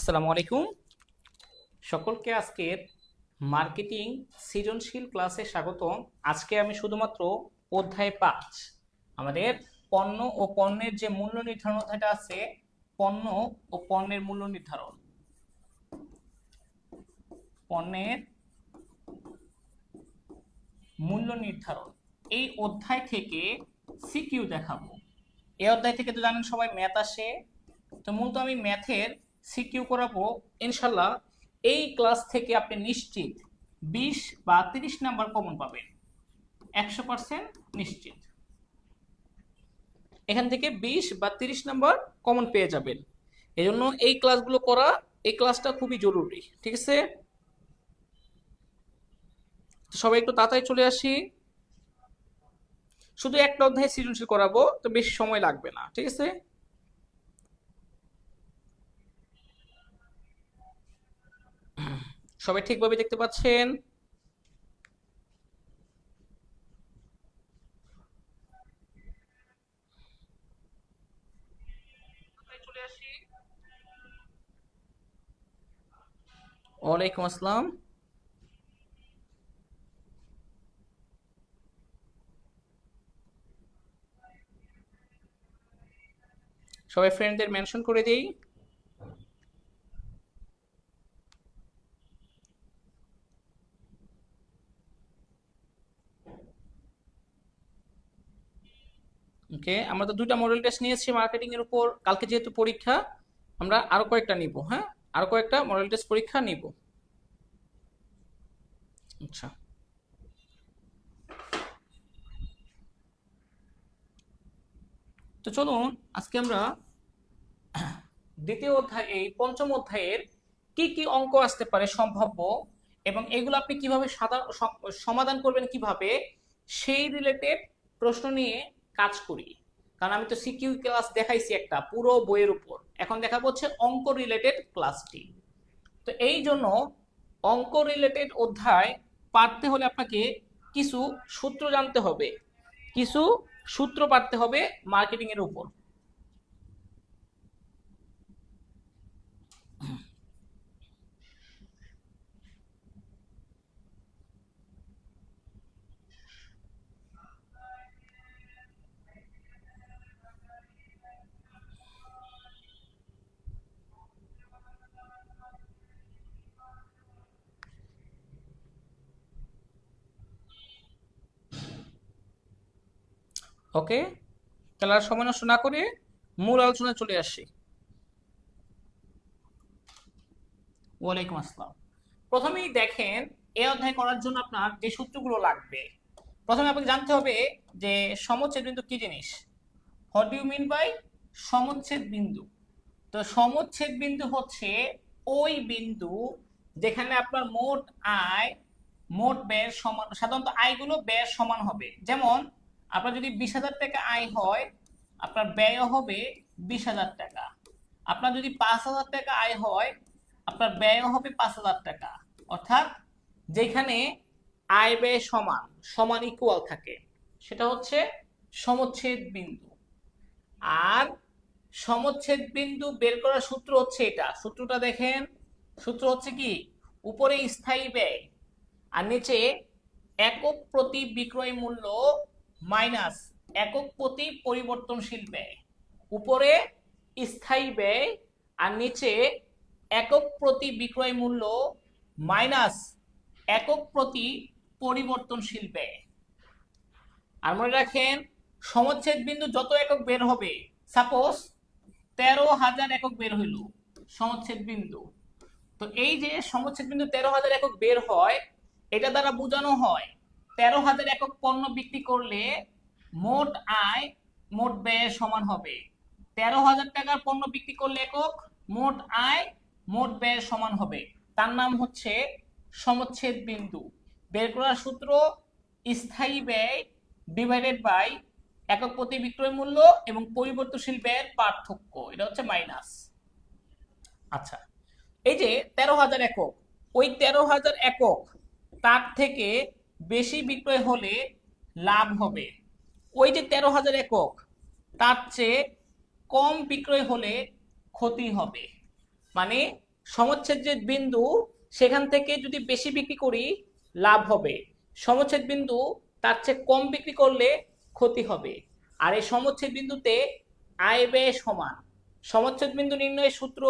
আসসালামু আলাইকুম। সকলকে আজকের মার্কেটিং সৃজনশীল ক্লাসে স্বাগতম। আজকে আমি শুধুমাত্র অধ্যায় 5 আমাদের পণ্য ও পণ্যের যে মূল্য নির্ধারণ অধ্যায়টা আছে, পণ্য ও পণ্যের মূল্য নির্ধারণ, পণ্যের মূল্য নির্ধারণ এই অধ্যায় থেকে সিকিউ দেখাবো। এই অধ্যায় থেকে তো জানেন সবাই ম্যাথ আসে, তো মূলত আমি ম্যাথের সিকিউ করাবো ইনশাল্লাহ। এই ক্লাস থেকে আপনি নিশ্চিত 20 বা 30 নাম্বার কমন পাবেন, 100% নিশ্চিত। এখান থেকে 20 বা 30 নাম্বার কমন পেয়ে যাবেন। এজন্য এই ক্লাসগুলো করা, এই ক্লাসটা খুবই জরুরি, ঠিক আছে? সবাই একটু তাড়াতাড়ি চলে আসি। শুধু একটা অধ্যায় সৃজনশীল করাবো, তো বেশি সময় লাগবে না, ঠিক আছে? সবাই ঠিকভাবে দেখতে পাচ্ছেন? চলে আসি। ওয়ালাইকুম আসসালাম। সবাই ফ্রেন্ডদের মেনশন করে দেই। ওকে, আমরা তো দুইটা মডেল টেস্ট নিয়েছি মার্কেটিং এর উপর। কালকে যেহেতু পরীক্ষা, আমরা আরো কয়েকটা নিব। হ্যাঁ, আরো কয়েকটা মডেল টেস্ট পরীক্ষা নিব। আচ্ছা, তো চলুন আজকে আমরা দ্বিতীয় অধ্যায়, এই পঞ্চম অধ্যায়ের কি কি অঙ্ক আসতে পারে সম্ভাব্য, এবং এগুলো আপনি কিভাবে সমাধান করবেন কিভাবে, সেই রিলেটেড প্রশ্ন নিয়ে কাজ করি। কারণ আমি তো সিকিউ ক্লাস দেখাইছি একটা পুরো বইয়ের উপর, এখন দেখাবো হচ্ছে অঙ্ক রিলেটেড ক্লাসটি। তো এই জন্য অঙ্ক রিলেটেড অধ্যায় পারতে হলে আপনাকে কিছু সূত্র জানতে হবে, কিছু সূত্র পারতে হবে মার্কেটিং এর উপর। ওকে, তাহলে আর সময় নষ্ট না করে মূল আলোচনায় চলে আসি। ওয়ালাইকুম আসসালাম। প্রথমেই দেখেন, এই অধ্যায় করার জন্য আপনার যে সূত্রগুলো লাগবে, প্রথমে আপনাকে জানতে হবে যে সমচ্ছেদ বিন্দু কি জিনিস। What do you mean by সমচ্ছেদ বিন্দু? তো সমচ্ছেদ বিন্দু হচ্ছে ওই বিন্দু যেখানে আপনার মোট আয় মোট ব্যয়ের সমান। সাধারণত আয়গুলো ব্যয়ের সমান হবে। যেমন আপনার যদি 20,000 টাকা আয় হয়, আপনার ব্যয় হবে 20,000 টাকা। আপনার যদি 5,000 টাকা আয় হয়, আপনার ব্যয় হবে 5,000 টাকা। অর্থাৎ যেখানে আয় ব্যয় সমান সমান ইকুয়াল থাকে, সেটা হচ্ছে সমচ্ছেদ বিন্দু। আর সমচ্ছেদ বিন্দু বের করার সূত্র হচ্ছে এটা, সূত্রটা দেখেন। সূত্র হচ্ছে কি, উপরে স্থায়ী ব্যয় আর নিচে একক প্রতি বিক্রয় মূল্য মাইনাস একক প্রতি পরিবর্তনশীল ব্যয়। উপরে স্থায়ী ব্যয় আর নিচে একক প্রতি বিক্রয় মূল্য মাইনাস একক প্রতি পরিবর্তনশীল ব্যয়। আর মনে রাখেন, সমচ্ছেদ বিন্দু যত একক বের হবে, সাপোজ 13,000 একক বের হইল সমচ্ছেদ বিন্দু, তো এই যে সমচ্ছেদ বিন্দু 13,000 একক বের হয়, এটা দ্বারা বোঝানো হয় 13,000 একক পণ্য বিক্রি করলে মোট আয় মোট ব্যয়ের সমান হবে। 13,000 টাকার পণ্য বিক্রি করলে একক মোট আয় মোট ব্যয়ের সমান হবে। তার নাম হচ্ছে সমচ্ছেদ বিন্দু। বের করার সূত্র স্থায়ী ব্যয় ডিভাইডেড বাই একক প্রতি বিক্রয় মূল্য এবং পরিবর্তনশীল ব্যয়ের পার্থক্য, এটা হচ্ছে মাইনাস। আচ্ছা, এই যে 13,000 একক, ওই 13,000 একক তার থেকে বেশি বিক্রয় হলে লাভ হবে। ওই যে 13,000 একক তার চেয়ে কম বিক্রয় হলে ক্ষতি হবে। মানে সমচ্ছেদ যে বিন্দু সেখান থেকে যদি বেশি বিক্রি করি লাভ হবে, সমচ্ছেদ বিন্দু তার চেয়ে কম বিক্রি করলে ক্ষতি হবে। আর এই সমচ্ছেদ বিন্দুতে আয় ব্যয় সমান। সমচ্ছেদ বিন্দু নির্ণয়ের সূত্র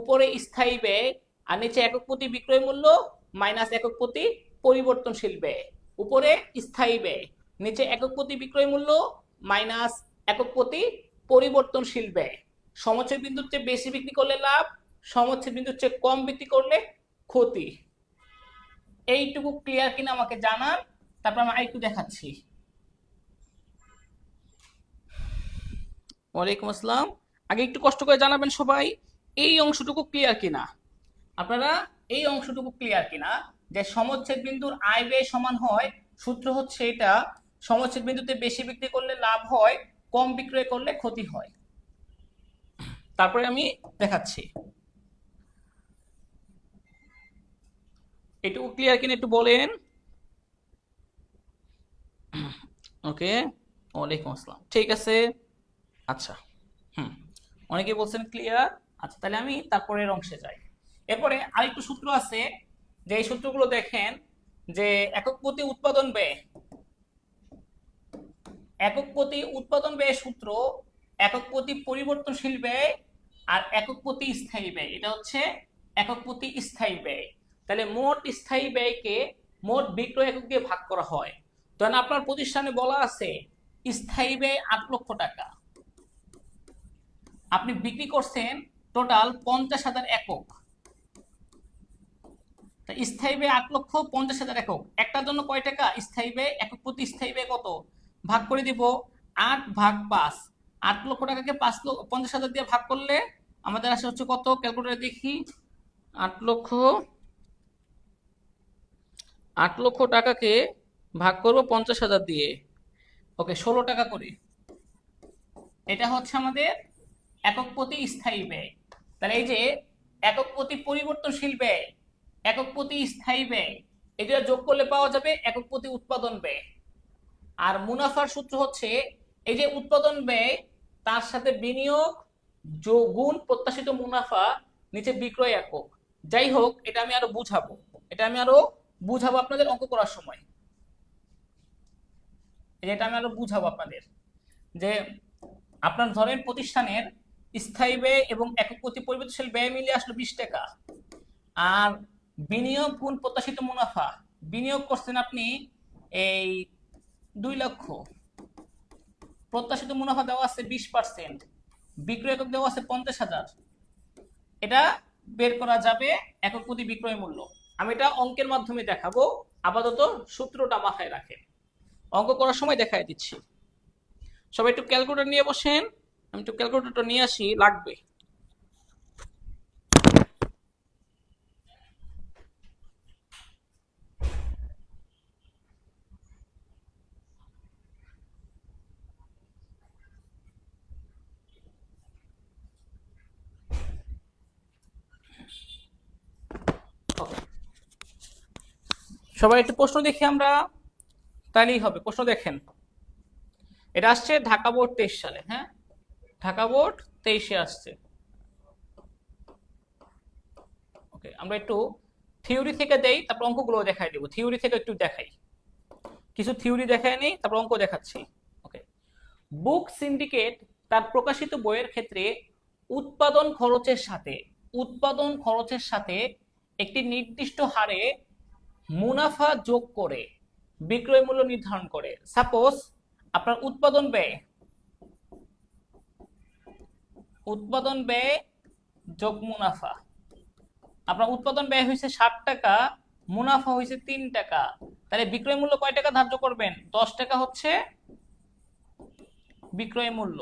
উপরে স্থায়ী ব্যয় আর নিচে একক প্রতি বিক্রয় মূল্য মাইনাস একক প্রতি পরিবর্তনশীল ব্যয়। উপরে স্থায়ী ব্যয়, নিচে একক প্রতি বিক্রয় মূল্য মাইনাস একক প্রতি পরিবর্তনশীল ব্যয়। সমচ্ছেদ বিন্দুর চেয়ে বেশি বিক্রি করলে লাভ, সমচ্ছেদ বিন্দুর চেয়ে কম বিক্রি করলে ক্ষতি। এইটুকু ক্লিয়ার কিনা আমাকে জানান, তারপর আমি আরেকটু দেখাচ্ছি। ওয়ালাইকুম আসসালাম। আগে একটু কষ্ট করে জানাবেন সবাই এই অংশটুকু ক্লিয়ার কিনা, আপনারা এই অংশটুকু ক্লিয়ার কিনা যে সমচ্ছেদ বিন্দুর আয় ব্যয় সমান হয়। সূত্র হচ্ছে এটা, সমচ্ছেদ বিন্দুতে বেশি বিক্রি করলে লাভ হয়, কম বিক্রয় করলে ক্ষতি হয়। তারপরে আমি দেখাচ্ছি। এটুকু ক্লিয়ার কিনা একটু বলেন। ওকে, ওয়ালাইকুম আসসালাম, ঠিক আছে। আচ্ছা, অনেকে বলছেন ক্লিয়ার। আচ্ছা, তাহলে আমি তারপরের অংশে যাই। এরপরে আরেকটু সূত্র আছে, যে এই সূত্রগুলো দেখেন, যে একক প্রতি উৎপাদন ব্যয়, একক প্রতি উৎপাদন ব্যয় সূত্র একক প্রতি পরিবর্তনশীল ব্যয় আর একক প্রতি স্থায়ী ব্যয়। এটা হচ্ছে একক প্রতি স্থায়ী ব্যয়। তাহলে মোট স্থায়ী ব্যয়কে মোট বিক্রয় একক দিয়ে ভাগ করা হয়। তখন আপনার প্রতিষ্ঠানে বলা আছে স্থায়ী ব্যয় 8 লক্ষ টাকা, আপনি বিক্রি করছেন টোটাল 50,000 একক। স্থায়ী ব্যয় 8,50,000 একক। একটার জন্য কয় টাকা স্থায়ী ব্যয়, একক প্রতি স্থায়ী ব্যয় কত, ভাগ করে দিব 8 ভাগ 5। 8 লক্ষ টাকাকে 50,000 দিয়ে ভাগ করলে আমাদের আসে হচ্ছে কত, ক্যালকুলেটরে দেখি। 8 লক্ষ টাকাকে ভাগ করব 50,000 দিয়ে, ওকে 16 টাকা করে। এটা হচ্ছে আমাদের একক প্রতি স্থায়ী ব্যয়। তাহলে এই যে একক প্রতি পরিবর্তনশীল ব্যয়, একক প্রতি স্থায়ী ব্যয়, এটা যোগ করলে পাওয়া যাবে একক প্রতি উৎপাদন ব্যয়। আর মুনাফার সূত্র হচ্ছে এই যে উৎপাদন ব্যয় তার সাথে বিনিয়োগ গুণ প্রত্যাশিত মুনাফা নিচে বিক্রয় একক। যাই হোক, এটা আমি আরো বুঝাবো আপনাদের অঙ্ক করার সময়। এটা আমি আরো বুঝাবো আপনাদের, যে আপনার ধরেন প্রতিষ্ঠানের স্থায়ী ব্যয় এবং একক প্রতি পরিবর্তনশীল ব্যয় মিলিয়ে আসলো 20 টাকা, আর বিনিয়োগ গুণ প্রত্যাশিত মুনাফা, বিনিয়োগ করছেন আপনি এই 2 লক্ষ, প্রত্যাশিত মুনাফা দেওয়া আছে 20%, বিক্রয় একক দেওয়া আছে 50,000। এটা বের করা যাবে একক প্রতি বিক্রয় মূল্য। আমি এটা অঙ্কের মাধ্যমে দেখাবো, আপাতত সূত্রটা মাথায় রাখেন, অঙ্ক করার সময় দেখাই দিচ্ছি। সবাই একটু ক্যালকুলেটর নিয়ে বসেন, আমি একটু ক্যালকুলেটরটা নিয়ে আসি, লাগবে। সবাই একটু প্রশ্ন দেখি আমরা, তাহলেই হবে। প্রশ্ন দেখেন, এটা আসছে ঢাকা বোর্ড 23 সালে, হ্যাঁ ঢাকা বোর্ড 23-এ আসছে। ওকে, আমরা একটু থিওরি থেকে দেই, তারপর অঙ্কগুলো দেখাই দেবো। থিওরি থেকে একটু দেখাই, কিছু থিওরি দেখায় নেই, তারপর অঙ্ক দেখাচ্ছি। ওকে, বুক সিন্ডিকেট তার প্রকাশিত বইয়ের ক্ষেত্রে উৎপাদন খরচের সাথে একটি নির্দিষ্ট হারে মুনাফা যোগ করে বিক্রয় মূল্য নির্ধারণ করে। সাপোজ আপনার উৎপাদন ব্যয় যোগ মুনাফা, আপনার উৎপাদন ব্যয় হয়েছে 60 টাকা, মুনাফা হয়েছে 3 টাকা, তাহলে বিক্রয় মূল্য কয় টাকা ধার্য করবেন, 10 টাকা হচ্ছে বিক্রয় মূল্য।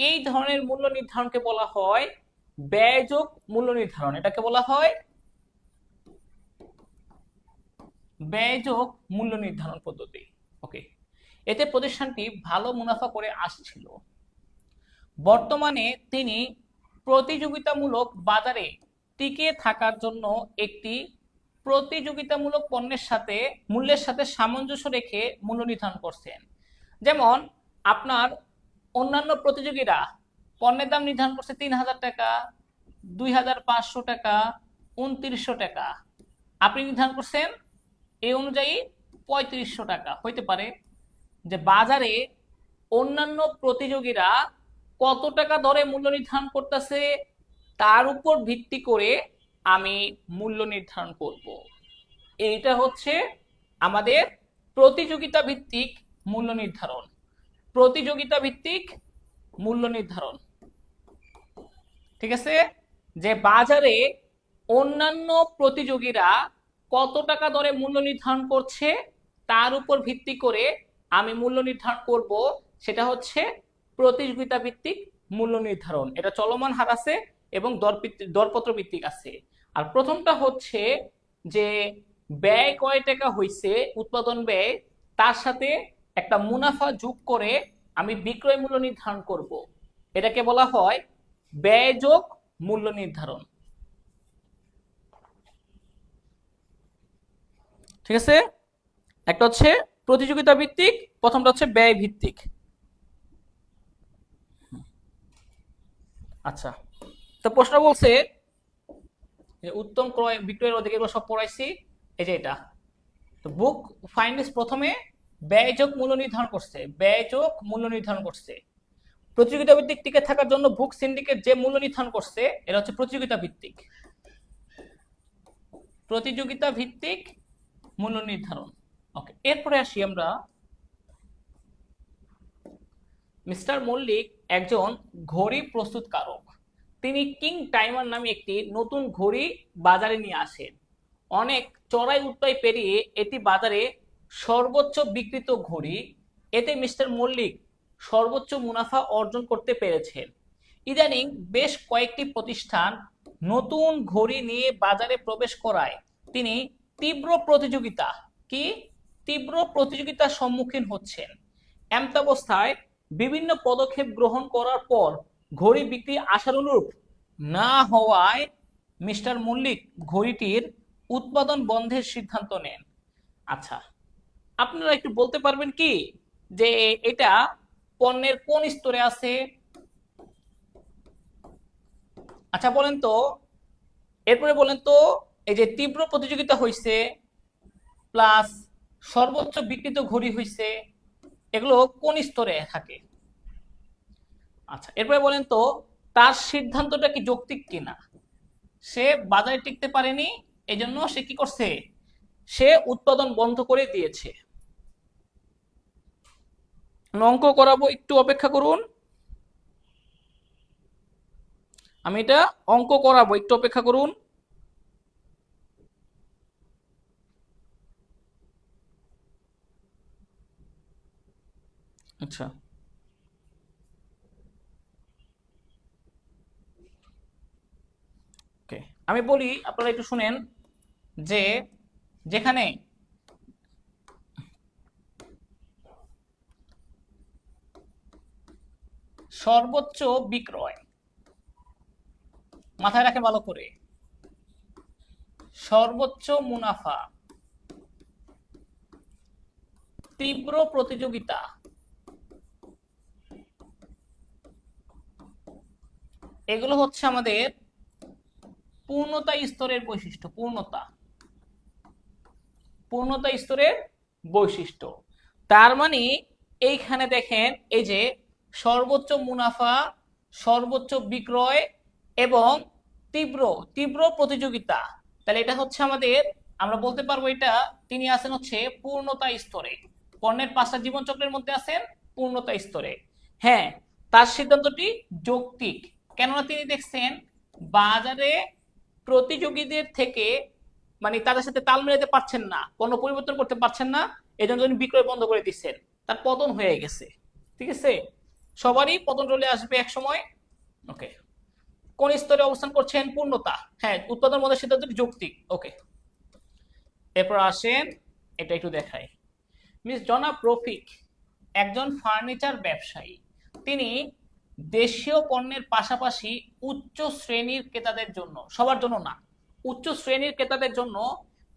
এই ধরনের মূল্য নির্ধারণকে বলা হয় ব্যয় যোগ মূল্য নির্ধারণ। এটাকে বলা হয় ব্যয় যোগ মূল্য নির্ধারণ পদ্ধতি। ওকে, এতে প্রতিষ্ঠানটি ভালো মুনাফা করে আসছিল। বর্তমানে তিনি প্রতিযোগিতামূলক বাজারে টিকে থাকার জন্য একটি প্রতিযোগিতামূলক মূল্যের সাথে সামঞ্জস্য রেখে মূল্য নির্ধারণ করছেন। যেমন আপনার অন্যান্য প্রতিযোগীরা পণ্যের দাম নির্ধারণ করছে 3,000 টাকা, 2500 টাকা, 2900 টাকা, আপনি নির্ধারণ করছেন এই অনুযায়ী 3500 টাকা। হইতে পারে যে বাজারে অন্যান্য প্রতিযোগীরা কত টাকা দরে মূল্য নির্ধারণ করতেছে তার উপর ভিত্তি করে আমি মূল্য নির্ধারণ করব। এইটা হচ্ছে আমাদের প্রতিযোগিতা ভিত্তিক মূল্য নির্ধারণ। প্রতিযোগিতা ভিত্তিক মূল্য নির্ধারণ, ঠিক আছে? যে বাজারে অন্যান্য প্রতিযোগীরা কত টাকা দরে মূল্য নির্ধারণ করছে তার উপর ভিত্তি করে আমি মূল্য নির্ধারণ করব, সেটা হচ্ছে প্রতিযোগিতা ভিত্তিক মূল্য নির্ধারণ। এটা চলমান হার আছে এবং দরপত্র ভিত্তিক আছে। আর প্রথমটা হচ্ছে যে ব্যয় কয় টাকা হইছে, উৎপাদন ব্যয়, তার সাথে একটা মুনাফা যোগ করে আমি বিক্রয় মূল্য নির্ধারণ করব। এটাকে বলা হয় ব্যয় যোগ মূল্য নির্ধারণ, ঠিক আছে? একটা হচ্ছে প্রতিযোগিতা ভিত্তিক, প্রথমটা হচ্ছে ব্যয় ভিত্তিক। আচ্ছা, তো প্রশ্ন বলছে উত্তম ক্রয় বিক্রয়ের অধিকার, এগুলো সব পড়াইছি। এই যে এটা তো বুক ফাইন্যান্স প্রথমে ব্যয় যোগ মূল্য নির্ধারণ করছে, ব্যয় যোগ মূল্য নির্ধারণ করছে। প্রতিযোগিতা ভিত্তিক টিকে থাকার জন্য বুক সিন্ডিকেট যে মূল্য নির্ধারণ করছে এটা হচ্ছে প্রতিযোগিতা ভিত্তিক, প্রতিযোগিতা ভিত্তিক মূল্য নির্ধারণ। ওকে, এরপরে আসি আমরা। মিস্টার মল্লিক একজন ঘড়ি প্রস্তুতকারক। তিনি কিং টাইমার নামে একটি নতুন ঘড়ি বাজারে নিয়ে আসেন। অনেক চড়াই উৎরাই পেরিয়ে এটি বাজারে সর্বোচ্চ বিক্রিত ঘড়ি। এতে মিস্টার মল্লিক সর্বোচ্চ মুনাফা অর্জন করতে পেরেছেন। ইদানিং বেশ কয়েকটি প্রতিষ্ঠান নতুন ঘড়ি নিয়ে বাজারে প্রবেশ করায় তিনি তীব্র প্রতিযোগিতার সম্মুখীন হচ্ছেন। এমতাবস্থায় বিভিন্ন পদক্ষেপ গ্রহণ করার পর ঘড়ি বিক্রি আশানুরূপ না হওয়ায় মিস্টার মল্লিক ঘড়িটির উৎপাদন বন্ধের সিদ্ধান্ত নেন। আচ্ছা, আপনারা একটু বলতে পারবেন কি যে এটা পণ্যের কোন স্তরে আছে? আচ্ছা বলেন তো, এরপরে বলেন তো, এই যে তীব্র প্রতিযোগিতা হইছে প্লাস সর্বোচ্চ বিক্রিত ঘড়ি হইছে, এগুলো কোন স্তরে থাকে? আচ্ছা, এরপরে বলেন তো তার সিদ্ধান্তটা কি যৌক্তিক কিনা? সে বাজারে টিকতে পারেনি, এজন্য সে কি করছে? সে উৎপাদন বন্ধ করে দিয়েছে। অঙ্ক করাবো, একটু অপেক্ষা করুন, আমি এটা অঙ্ক করাবো, একটু অপেক্ষা করুন। আচ্ছা, ওকে, আমি বলি, আপনারা একটু শুনেন যে যেখানে সর্বোচ্চ বিক্রয়, মাথায় রাখেন ভালো করে, সর্বোচ্চ মুনাফা, তীব্র প্রতিযোগিতা, এগুলো হচ্ছে আমাদের পূর্ণতা স্তরের বৈশিষ্ট্য। পূর্ণতা স্তরের বৈশিষ্ট্য। তার মানে এইখানে দেখেন, এই যে সর্বোচ্চ মুনাফা, সর্বোচ্চ বিক্রয় এবং তীব্র প্রতিযোগিতা, তাহলে এটা হচ্ছে আমাদের, আমরা বলতে পারবো এটা তিনি আছেন হচ্ছে পূর্ণতা স্তরে। পণ্যের 5টা জীবন চক্রের মধ্যে আছেন পূর্ণতা স্তরে। হ্যাঁ, তার সিদ্ধান্তটি যৌক্তিক, কেননা তিনি দেখছেন বাজারে প্রতিযোগীদের থেকে, মানে তাদের সাথে তাল মেলাতে পারছেন না, কোনো পরিবর্তন করতে পারছেন না, এজন্য তিনি বিক্রয় বন্ধ করে দিচ্ছেন, তার পতন হয়ে গেছে। ঠিক আছে, সবারই পতন চলে আসবে এক সময়। ওকে, কোন স্তরে অবস্থান করছেন? পূর্ণতা। হ্যাঁ, উৎপাদন বন্ধের সিদ্ধান্তটি যৌক্তিক। ওকে, এরপর আসেন, এটা একটু দেখাই। মিস জনাব রফিক একজন ফার্নিচার ব্যবসায়ী। তিনি দেশীয় পণ্যের পাশাপাশি উচ্চ শ্রেণীর ক্রেতাদের জন্য, সবার জন্য না, উচ্চ শ্রেণীর ক্রেতাদের জন্য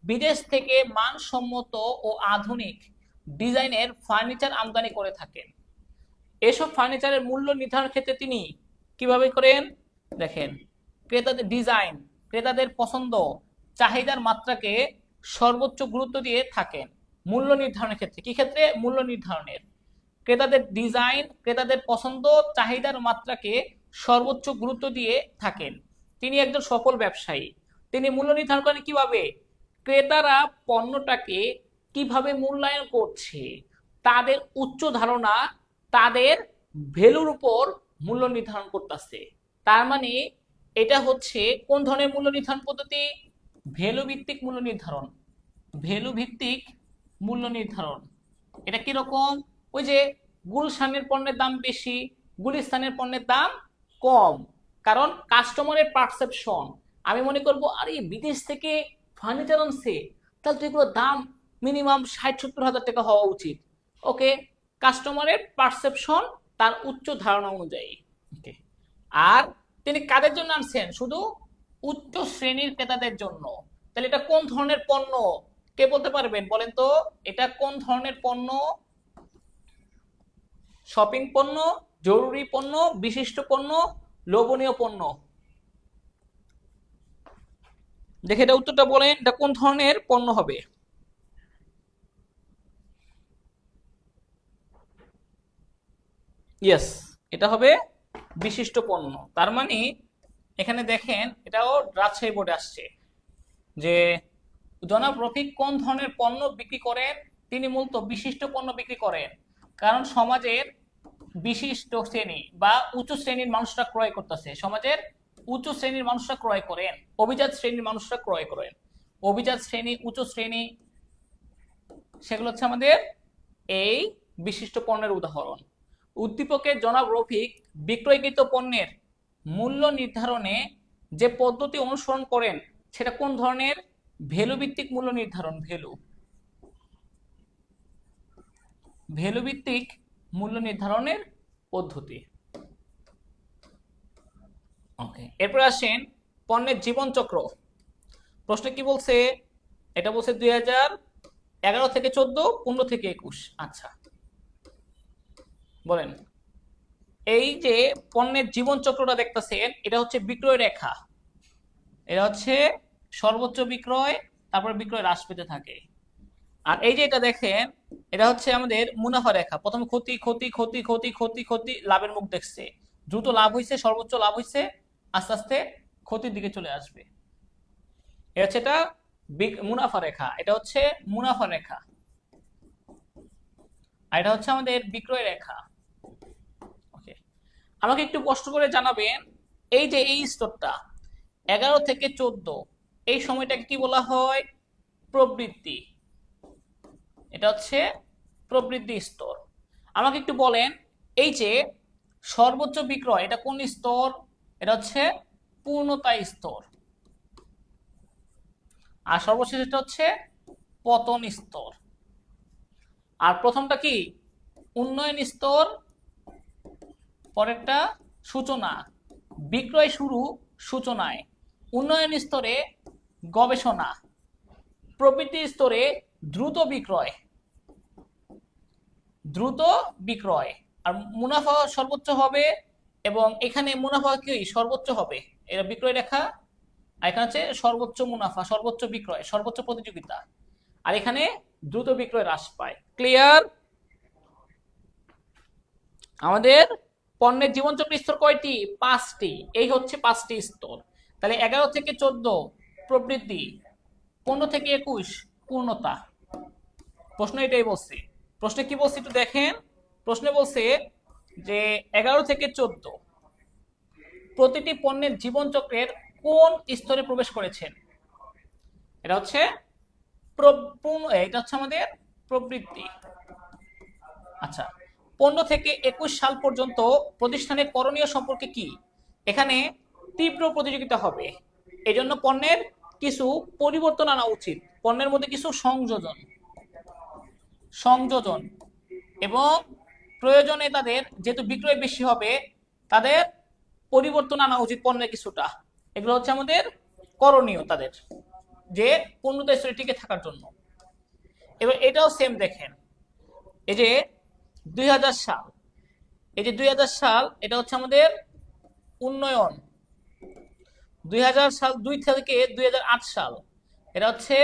বিদেশ থেকে মানসম্মত ও আধুনিক ডিজাইনের ফার্নিচার আমদানি করে থাকেন। এসব ফার্নিচারের মূল্য নির্ধারণের ক্ষেত্রে তিনি কিভাবে করেন দেখেন, ক্রেতাদের ডিজাইন, ক্রেতাদের পছন্দ, চাহিদার মাত্রাকে সর্বোচ্চ গুরুত্ব দিয়ে থাকেন মূল্য নির্ধারণের ক্ষেত্রে। কি ক্ষেত্রে? মূল্য নির্ধারণের। ক্রেতাদের ডিজাইন, ক্রেতাদের পছন্দ, চাহিদার মাত্রাকে সর্বোচ্চ গুরুত্ব দিয়ে থাকেন। তিনি একজন সফল ব্যবসায়ী। তিনি মূল্য নির্ধারণ করেন কিভাবে? ক্রেতারা পণ্যটাকে কিভাবে মূল্যায়ন করছে, তাদের উচ্চ ধারণা, তাদের ভ্যালুর উপর মূল্য নির্ধারণ করতেছে। তার মানে এটা হচ্ছে কোন ধরনের মূল্য নির্ধারণ পদ্ধতি? ভ্যালু ভিত্তিক মূল্য নির্ধারণ। ভ্যালু ভিত্তিক মূল্য নির্ধারণ। এটা কিরকম? ওই যে গুলশানের পণ্যের দাম বেশি, গুলিস্তানের পণ্যের দাম কম, কারণ কাস্টমারের পারসেপশন। আমি মনে করবো আরে বিদেশ থেকে ফার্নিচার আনছে, তাহলে তো এগুলোর দাম মিনিমাম 60-70 হাজার টাকা হওয়া উচিত। ওকে, কাস্টমারের পারসেপশন, তার উচ্চ ধারণা অনুযায়ী। ওকে, আর তিনি কাদের জন্য আনছেন? শুধু উচ্চ শ্রেণীর ক্রেতাদের জন্য। তাহলে এটা কোন ধরনের পণ্য? কে বলতে পারবেন? বলেন তো, এটা কোন ধরনের পণ্য? শপিং পণ্য, জরুরি পণ্য, বিশিষ্ট পণ্য, লোভনীয় পণ্য? দেখে এটা উত্তরটা বলেন, এটা কোন ধরনের পণ্য হবে? ইয়েস, এটা হবে বিশিষ্ট পণ্য। তার মানে এখানে দেখেন, এটাও রাজশাহী বোর্ডে আসছে যে জনাব রফিক কোন ধরনের পণ্য বিক্রি করেন? তিনি মূলত বিশিষ্ট পণ্য বিক্রি করেন, কারণ সমাজের বিশিষ্ট শ্রেণী বা উচ্চ শ্রেণীর মানুষরা ক্রয় করতেছে। সমাজের উচ্চ শ্রেণীর মানুষরা ক্রয় করেন, অভিজাত শ্রেণীর মানুষরা ক্রয় করেন। অভিজাত শ্রেণী, উচ্চ শ্রেণী, সেগুলো হচ্ছে আমাদের এই বিশিষ্ট পণ্যের উদাহরণ। উদ্দীপকের জনাব রফিক বিক্রয়কৃত পণ্যের মূল্য নির্ধারণে যে পদ্ধতি অনুসরণ করেন সেটা কোন ধরনের? ভ্যালু ভিত্তিক মূল্য নির্ধারণ। ভ্যালু ভিত্তিক মূল্য নির্ধারণের পদ্ধতি। ওকে, এরপর আসেন পণ্যের জীবন চক্র। প্রশ্ন কি বলছে? এটা বলছে 2011 থেকে 14, 15 থেকে 21। আচ্ছা, বলেন। এই যে পণ্যের জীবন চক্রটা দেখতেছেন, এটা হচ্ছে বিক্রয় রেখা। এটা হচ্ছে সর্বোচ্চ বিক্রয়, তারপর বিক্রয় হ্রাস পেতে থাকে। আর এই যে এটা দেখেন, এটা হচ্ছে আমাদের মুনাফা রেখা। প্রথমে ক্ষতি ক্ষতি ক্ষতি ক্ষতি ক্ষতি ক্ষতি, লাভের মুখ দেখছে, দ্রুত লাভ হয়েছে, সর্বোচ্চ লাভ হয়েছে, আস্তে আস্তে ক্ষতির দিকে চলে আসবে। এটা হচ্ছে এটা মুনাফা রেখা, এটা হচ্ছে মুনাফা রেখা, আর এটা হচ্ছে আমাদের বিক্রয় রেখা। ওকে, আমাকে একটু কষ্ট করে জানাবেন, এই যে এই স্তরটা 11 থেকে 14, এই সময়টাকে কি বলা হয়? প্রবৃদ্ধি। এটা হচ্ছে প্রবৃদ্ধি স্তর। আমাকে একটু বলেন, এই যে সর্বোচ্চ বিক্রয়, এটা কোন স্তর? এটা হচ্ছে পূর্ণতা স্তর। আর সর্বশেষ এটা হচ্ছে পতন স্তর। আর প্রথমটা কি? উন্নয়ন স্তর, পরেরটা সূচনা। বিক্রয় শুরু সূচনায়, উন্নয়ন স্তরে গবেষণা, প্রবৃদ্ধি স্তরে দ্রুত বিক্রয়, দ্রুত বিক্রয়। আর মুনাফা সর্বোচ্চ হবে, এবং এখানে মুনাফা কি সর্বোচ্চ হবে? এটা বিক্রয় রেখা, আর এখানে হচ্ছে সর্বোচ্চ মুনাফা, সর্বোচ্চ বিক্রয়, সর্বোচ্চ প্রতিযোগিতা, আর এখানে দ্রুত বিক্রয় হ্রাস পায়। ক্লিয়ার? আমাদের পণ্যের জীবনচক্র স্তর কয়টি? 5টি। এই হচ্ছে 5টি স্তর। তাহলে 11 থেকে 14 প্রবৃদ্ধি, 15 থেকে 21 পূর্ণতা। প্রশ্ন এটাই বলছে। প্রশ্নে কি বলছে একটু দেখেন। প্রশ্নে বলছে যে 11 থেকে 14 প্রতিটি পণ্যের জীবনচক্রের কোন স্তরে প্রবেশ করেছেন? এটা হচ্ছে এটা হচ্ছে আমাদের প্রবৃদ্ধি। আচ্ছা, 15 থেকে 21 সাল পর্যন্ত প্রতিষ্ঠানের করণীয় সম্পর্কে কি? এখানে তীব্র প্রতিযোগিতা হবে, এজন্য পণ্যের কিছু পরিবর্তন আনা উচিত, পণ্যের মধ্যে কিছু সংযোজন এবং প্রয়োজনে তাদের যেহেতু বিক্রয় বেশি হবে, তাদের পরিবর্তন আনা উচিত পণ্যের কিছুটা। এগুলো হচ্ছে আমাদের করণীয় তাদের, যে পূর্ণতা স্তরে টিকে থাকার জন্য। এবার এটাও সেম দেখেন, এই যে 2000 সাল, এই যে 2000 সাল, এটা হচ্ছে আমাদের উন্নয়ন। সাল 2 থেকে 2008 সাল, এটা হচ্ছে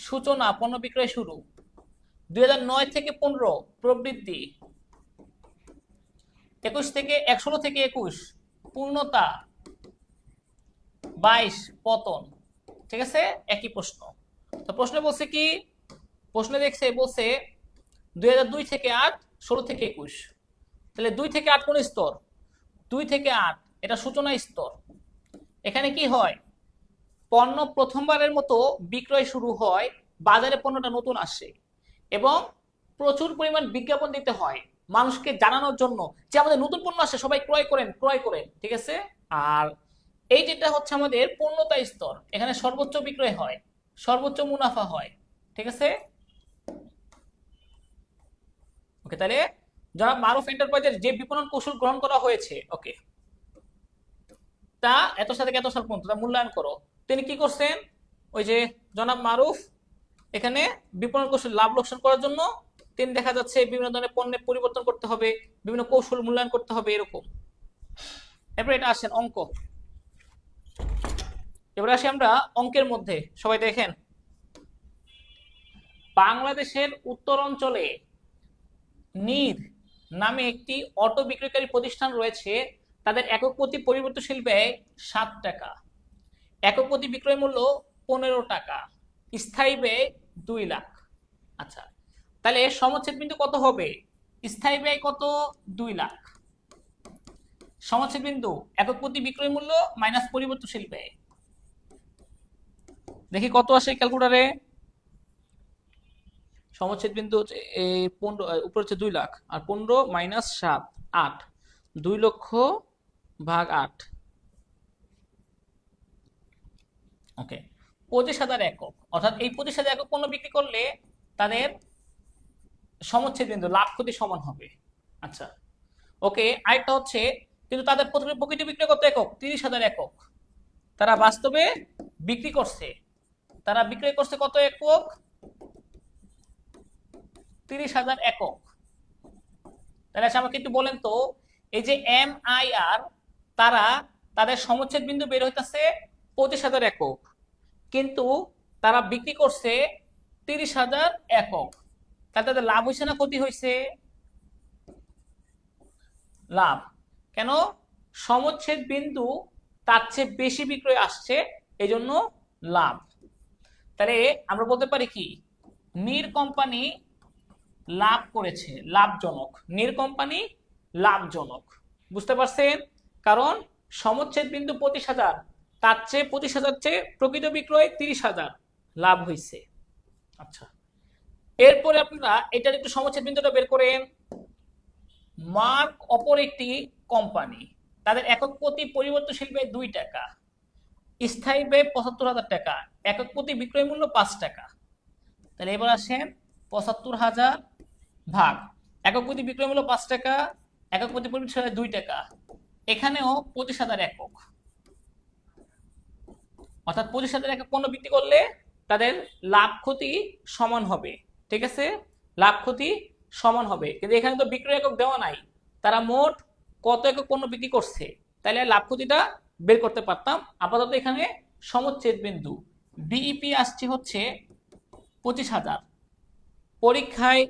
সূচনা, পণ্য বিক্রয় শুরু। 2009 থেকে 15 প্রবৃদ্ধি। 16 থেকে 21 পূর্ণতা। 22 পতন। ঠিক আছে, একই প্রশ্ন। তো প্রশ্ন বলছে কি, প্রশ্ন বলছে 2002 থেকে 8, 16 থেকে 21। তাহলে 2 থেকে 8 কোন স্তর? 2 থেকে 8 এটা সূচনা স্তর। এখানে কি হয়, পণ্য প্রথমবারের মতো বিক্রয় শুরু হয়, বাজারে পণ্যটা নতুন আসে এবং প্রচুর পরিমাণ বিজ্ঞাপন দিতে হয় মানুষকে জানানোর জন্য যে আমাদের নতুন পণ্য আসে, সবাই ক্রয় করেন ক্রয় করেন। ঠিক আছে, আর এই যেটা হচ্ছে আমাদের পূর্ণতা স্তর, এখানে সর্বোচ্চ বিক্রয় হয়, সর্বোচ্চ মুনাফা হয়। ঠিক আছে, ওকে। তাহলে জনাব মারুফ এন্টারপ্রাইজের যে বিপণন কৌশল গ্রহণ করা হয়েছে, ওকে, তা এত সাল থেকে এত সাল পর্যন্ত তা মূল্যায়ন করো। তিনি কি করছেন, ওই যে জনাব মারুফ এখানে বিপণন কৌশল লাভ লোকসান করার জন্য তিনি দেখা যাচ্ছে বিভিন্ন ধরনের পণ্যের পরিবর্তন করতে হবে, বিভিন্ন কৌশল মূল্যায়ন করতে হবে, এরকম। এরপর এটা আসেন অঙ্ক। এবার আসি আমরা অঙ্কের মধ্যে। সবাই দেখেন, বাংলাদেশের উত্তর অঞ্চলে নীর নামে একটি অটো বিক্রয়কারী প্রতিষ্ঠান রয়েছে। তাদের একক প্রতি পরিবর্তনশীল ব্যয় 7 টাকা, একক প্রতি বিক্রয় মূল্য 15 টাকা, স্থায়ী ব্যয় 2 লাখ। আচ্ছা, তাহলে সমচ্ছেদ বিন্দু কত হবে? স্থায়ী ব্যয় কত? 2 লাখ। সমচ্ছেদ বিন্দু একক প্রতি বিক্রয় মূল্য মাইনাস পরিবর্তনশীল ব্যয়। দেখি কত আসে ক্যালকুলেটরে। সমচ্ছেদ বিন্দু এই 15, উপরে হচ্ছে 2 লাখ, আর 15 মাইনাস 7 8, 2 লক্ষ ভাগ 8। ওকে, 25,000 একক, অর্থাৎ এই 25,000 একক পণ্য বিক্রি করলে তাদের সমচ্ছেদ বিন্দু লাভ ক্ষতি সমান হবে। আচ্ছা, ওকে। আরেকটা হচ্ছে, কিন্তু তাদের প্রকৃত বিক্রয় কত একক? 30,000 একক। তারা বাস্তবে বিক্রি করছে, তারা বিক্রয় করছে কত একক? 30,000 একক। তাহলে আমাকে একটু বলেন তো, এই যে MIR, তারা তাদের সমচ্ছেদ বিন্দু বের হইতেছে 25,000 একক, কিন্তু তারা বিক্রি করছে 30,000 একক। তাহলে তাদের লাভ হয়েছে না ক্ষতি হয়েছে? লাভ। কেন? সমচ্ছেদ বিন্দু তার চেয়ে বেশি বিক্রয় আসছে, এই জন্য লাভ। তাহলে আমরা বলতে পারি কি, নীর কোম্পানি লাভ করেছে, লাভজনক। নীর কোম্পানি লাভজনক। বুঝতে পারছেন? কারণ সমচ্ছেদ বিন্দু 25,000, তার চেয়ে 25,000 চেয়ে প্রকৃত বিক্রয় 30,000, লাভ হয়েছে। আচ্ছা, এরপরে আপনারা এটার একটু সমচ্ছেদ বিন্দুটা বের করেন। মার্ক অপর একটি কোম্পানি, তাদের একক প্রতি পরিবর্তনশীল ব্যয় 2 টাকা, স্থায়ী ব্যয় 75,000 টাকা, একক প্রতি বিক্রয় মূল্য 5 টাকা। তাহলে এবার আসেন 75,000 ভাগ একক প্রতি বিক্রয় মূল্য 5 টাকা, একক প্রতি পরিবর্তনশীল 2 টাকা, এখানেও 25,000 একক, অর্থাৎ 25,000 একক পণ্য বিক্রি করলে তাদের লাভ ক্ষতি সমান হবে। ঠিক আছে, লাভ ক্ষতি সমান হবে, কিন্তু এখানে তো বিক্রয় একক দেওয়া নাই, তারা মোট কত একক পণ্য বিক্রি করছে, তাহলে লাভ ক্ষতিটা বের করতে পারতাম। আপাতত এখানে সমচ্ছেদ বিন্দু বিইপি আসছে হচ্ছে 25,000। পরীক্ষায়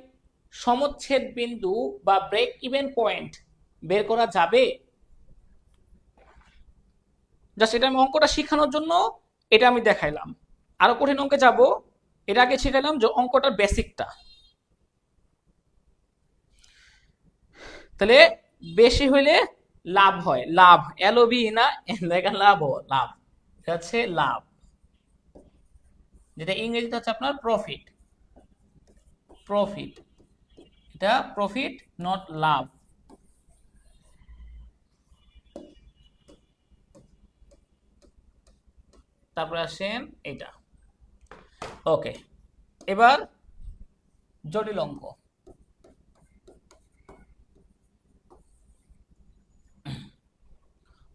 সমচ্ছেদ বিন্দু বা ব্রেক ইভেন পয়েন্ট বের করা যাবে? জাস্ট এটা আমি অঙ্কটা শেখানোর জন্য এটা আমি দেখাইলাম। আরো কঠিন অঙ্কে যাব, এটা আগে শিখাইলাম যে অঙ্কটার বেসিকটা। তাহলে বেশি হইলে লাভ হয়, লাভ LOV না লাভ, লাভ এটা হচ্ছে লাভ, যেটা ইংরেজিতে হচ্ছে আপনার প্রফিট। প্রফিট, এটা প্রফিট নট লাভ। তারপরে আসেন এটা। ওকে, এবার জটিল অঙ্ক।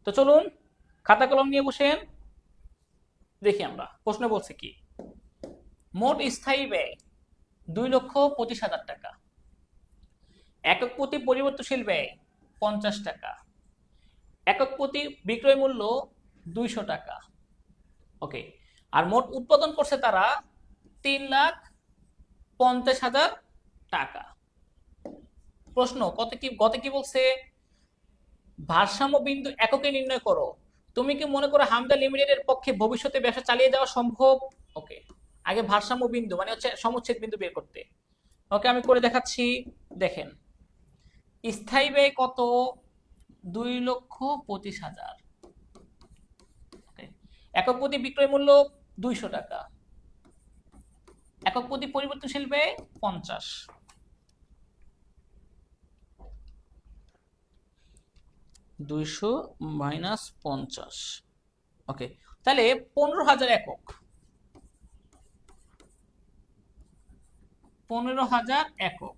তো চলুন খাতা কলম নিয়ে বসেন, দেখি আমরা প্রশ্ন বলছে কি। মোট স্থায়ী ব্যয় 2,25,000 টাকা, একক প্রতি পরিবর্তনশীল ব্যয় 50 টাকা, একক প্রতি বিক্রয় মূল্য 200 টাকা। ওকে, আর মোট উৎপাদন করছে তারা 3,50,000 টাকা। প্রশ্ন গতে কি বলছে? ভারসাম্য বিন্দু এককে নির্ণয় করো। তুমি কি মনে করো হামদা লিমিটেডের পক্ষে ভবিষ্যতে ব্যবসা চালিয়ে যাওয়া সম্ভব? ওকে, আগে ভারসাম্য বিন্দু মানে হচ্ছে সমচ্ছেদ বিন্দু বের করতে। ওকে, আমি করে দেখাচ্ছি। দেখেন, স্থায়ী ব্যয় কত? 2,25,000। একক প্রতি বিক্রয় মূল্য 200 টাকা। একক প্রতি পরিবর্তনশীল ব্যয় 50। 200 মাইনাস 50। ওকে, তাহলে 15,000 একক। 15,000 একক।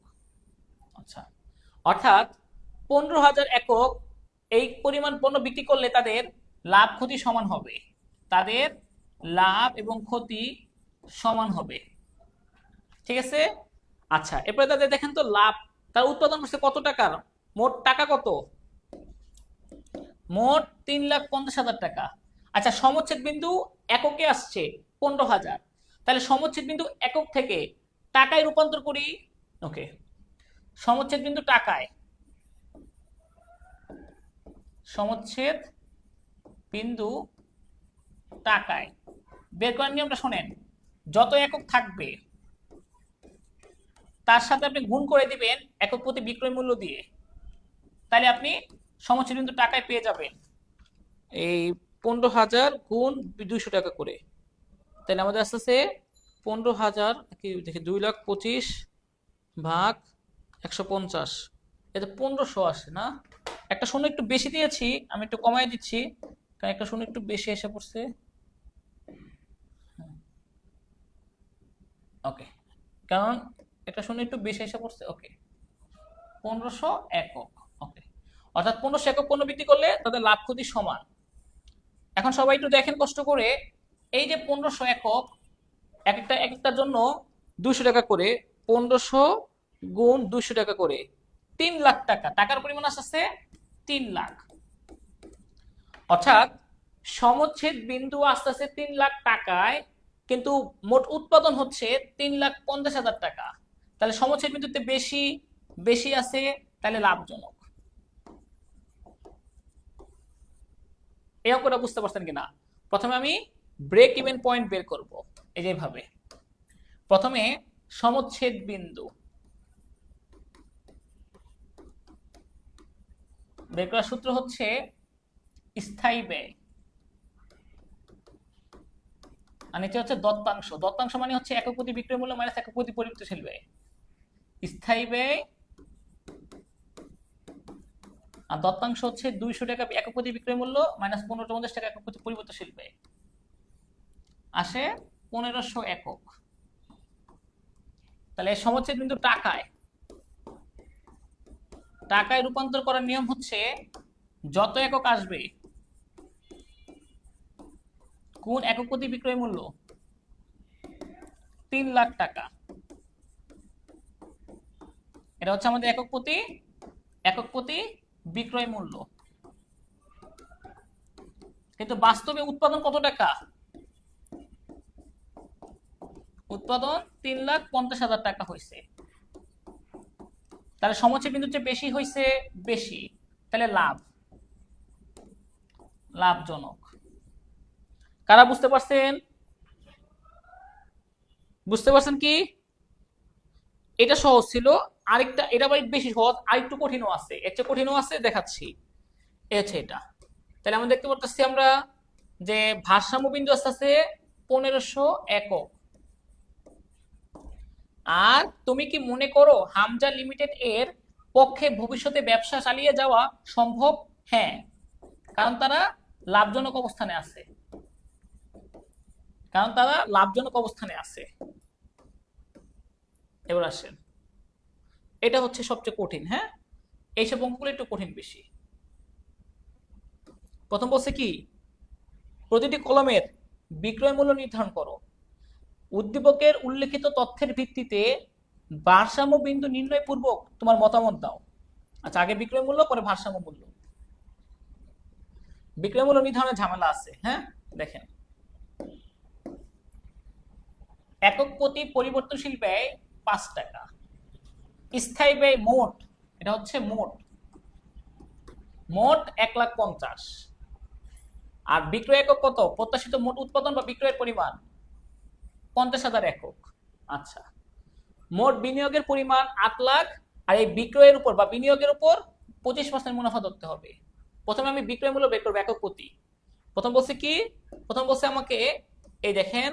আচ্ছা, অর্থাৎ 15,000 একক এই পরিমাণ পণ্য বিক্রি করলে তাদের লাভ ক্ষতি সমান হবে। তাদের লাভ এবং ক্ষতি সমান হবে। ঠিক আছে? আচ্ছা, এরপরে তাদের দেখেন তো লাভ, তার উৎপাদন করছে কত টাকার? মোট টাকা কত? মোট 3,50,000 টাকা। আচ্ছা, সমচ্ছেদ বিন্দু এককে আসছে 15,000, তাহলে সমচ্ছেদ বিন্দু একক থেকে টাকায় রূপান্তর করি। ওকে, সমচ্ছেদ বিন্দু টাকায়, সমচ্ছেদ বিন্দু টাকায় বের করার নিয়মটা শোনেন। যত একক থাকবে তার সাথে আপনি গুণ করে দিবেন একক প্রতি বিক্রয় মূল্য দিয়ে, তাহলে আপনি সমচ্ছেদ বিন্দু টাকায় পেয়ে যাবেন এই 15,000 গুণ 200 টাকা করে। তাহলে আমাদের আসতেছে 15,000 কি দেখি 2,25,000 ভাগ 150, এতে 1,500 আসে না? একটা শূন্য একটু বেশি দিয়েছি, আমি একটু কমাই দিচ্ছি কারণ একটা শূন্য একটু বেশি এসে পড়ছে। ওকে, কারণ একটা শূন্য একটু বেশি এসে পড়ছে। ওকে, 1,500 একক। ওকে, অর্থাৎ 1,500 একক পণ্য বিক্রি করলে তাদের লাভ ক্ষতি সমান। এখন সবাই একটু দেখেন কষ্ট করে, এই যে 1,500 একক, একটার জন্য 200 টাকা করে, 1,500 গুণ 200 টাকা করে 3 লাখ টাকা। টাকার পরিমাণ আসছে 3 লাখ। অর্থাৎ সমচ্ছেদ বিন্দু আসতেছে 3 লাখ টাকায়, কিন্তু মোট উৎপাদন হচ্ছে 3,50,000 টাকা। তাহলে সমচ্ছেদ বিন্দুতে বেশি বেশি আছে, তাহলে লাভজনক। এই অঙ্কটা বুঝতে পারছেন কিনা? প্রথমে আমি ব্রেক ইভেন পয়েন্ট বের করব এই যেভাবে। প্রথমে সমচ্ছেদ বিন্দু বের করার সূত্র হচ্ছে স্থায়ী ব্যয় আর নিচে হচ্ছে দত্তাংশ। দত্তাংশ মানে হচ্ছে একক প্রতি বিক্রয় মূল্য মাইনাস একক প্রতি পরিবর্তনশীল ব্যয়। স্থায়ী ব্যয় আর দত্তাংশ হচ্ছে 200 টাকা একক প্রতি বিক্রয় মূল্য মাইনাস 1,550 টাকা একক প্রতি পরিবর্তনশীল ব্যয়, আসে 1,500 একক। তাহলে সমচ্ছেদ বিন্দু টাকায় রূপান্তর করার নিয়ম হচ্ছে যত একক আসবে গুণ একক প্রতি বিক্রয় মূল্য 3 লাখ টাকা। এটা হচ্ছে আমাদের একক প্রতি বিক্রয় মূল্য। কিন্তু বাস্তবে উৎপাদন কত টাকা? উৎপাদন 3,50,000 টাকা হয়েছে। তাহলে সমচ্ছেদ বিন্দুর চেয়ে বেশি হয়েছে, বেশি, তাহলে লাভজনক। কারা বুঝতে পারছেন? বুঝতে পারছেন কি? এটা সহজ ছিল। আরেকটা, এটা আবার বেশি সহজ, আরেকটু কঠিনও আছে, এর চেয়ে কঠিনও আছে, দেখাচ্ছি। এটা তাহলে আমরা দেখতে পারতেছি আমরা যে ভারসাম্য বিন্দু আসতেছে 1,500 একক। আর তুমি কি মনে করো হামজা লিমিটেড এর পক্ষে ভবিষ্যতে ব্যবসা চালিয়ে যাওয়া সম্ভব? হ্যাঁ, কারণ তারা লাভজনক অবস্থানে আছে। এবার আসেন, এটা হচ্ছে সবচেয়ে কঠিন। হ্যাঁ, এইসব অঙ্কগুলো একটু কঠিন বেশি। প্রথম বলছে কি, প্রতিটি কলমের বিক্রয় মূল্য নির্ধারণ করো। উদ্দীপকের উল্লেখিত তথ্যের ভিত্তিতে ভারসাম্য বিন্দু নির্ণয় পূর্বক তোমার মতামত দাও। আচ্ছা, আগে বিক্রয় মূল্য, পরে ভারসাম্য মূল্য। বিক্রয় মূল্য নির্ধারণের ঝামেলা আছে। হ্যাঁ, দেখেন একক প্রতি পরিবর্তনশীল ব্যয় 5 টাকা, স্থায়ী ব্যয় মোট, এটা হচ্ছে মোট মোট 1,50,000, আর বিক্রয় একক কত? প্রত্যাশিত মোট উৎপাদন বা বিক্রয়ের পরিমাণ 50,000 একক। আচ্ছা, মোট বিনিয়োগের পরিমাণ 8 লাখ, আর এই বিক্রয়ের উপর বা বিনিয়োগের উপর 25% মুনাফা ধরতে হবে। প্রথমে আমি বিক্রয় মূল্য বের করবো একক প্রতি। প্রথম বলছে কি? প্রথম বলছে আমাকে এই দেখেন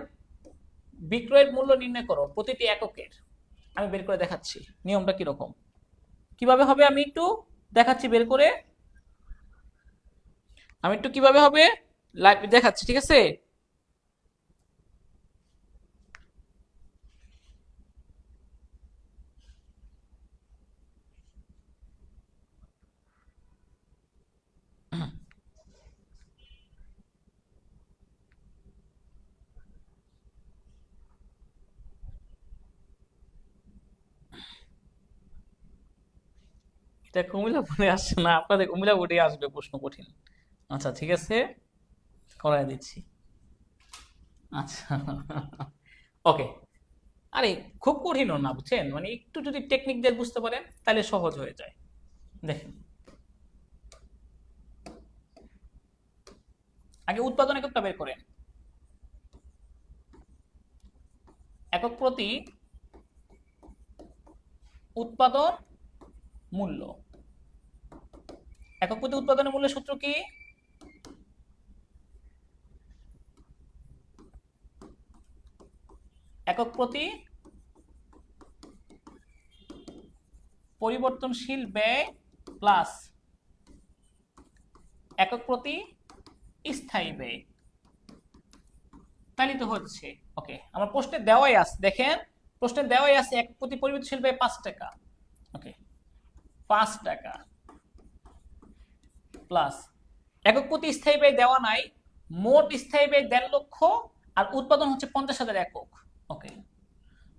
বিক্রয়ের মূল্য নির্ণয় করো প্রতিটি এককের। আমি বের করে দেখাচ্ছি নিয়মটা কিরকম, কিভাবে হবে আমি একটু দেখাচ্ছি বের করে, আমি একটু কিভাবে হবে লাইভ দেখাচ্ছি, ঠিক আছে? এটা কুমিল্লা বোর্ডে আসছে না, আপনাদের কুমিল্লা বোর্ডে আসবে প্রশ্ন কঠিন। আচ্ছা ঠিক আছে, করাই দিচ্ছি। আচ্ছা ওকে, আরে খুব কঠিনও না বুঝছেন, মানে একটু যদি টেকনিক দিয়ে বুঝতে পারেন তাহলে সহজ হয়ে যায়। দেখেন আগে উৎপাদন এককটা বের করেন। একক প্রতি উৎপাদন মূল্য, একক প্রতি উৎপাদনের মূল্যের সূত্র কি? একক প্রতি পরিবর্তনশীল ব্যয় প্লাস একক প্রতি স্থায়ী ব্যয়, তাহলে তো হচ্ছে। ওকে, আমার প্রশ্নে দেওয়াই আছে, দেখেন প্রশ্নে দেওয়াই আছে এক প্রতি পরিবর্তনশীল ব্যয় 5 টাকা। ওকে, 5 টাকা প্লাস একক প্রতি স্থায়ী ব্যয় দেওয়া নাই, মোট স্থায়ী ব্যয় 1.5 লক্ষ, আর উৎপাদন হচ্ছে 50,000 একক। ওকে,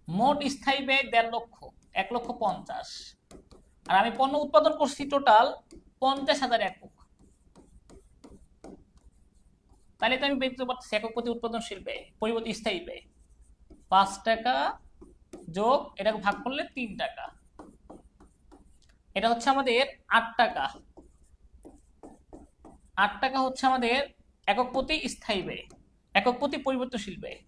মোট স্থায়ী ব্যয় 1.5 লক্ষ, 1,50,000, আর আমি পণ্য উৎপাদন করছি টোটাল 50,000 একক। তাহলে তো আমি বের করতে পারতেছি একক প্রতি উৎপাদনশীল ব্যয় পরিবর্তে স্থায়ী ব্যয় 5 টাকা যোগ এটাকে ভাগ করলে 3 টাকা, এটা হচ্ছে আমাদের 8 টাকা। 8 টাকা হচ্ছে আমাদের একক প্রতি স্থায়ী ব্যয়, একক প্রতি পরিবর্তনশীল ব্যয়।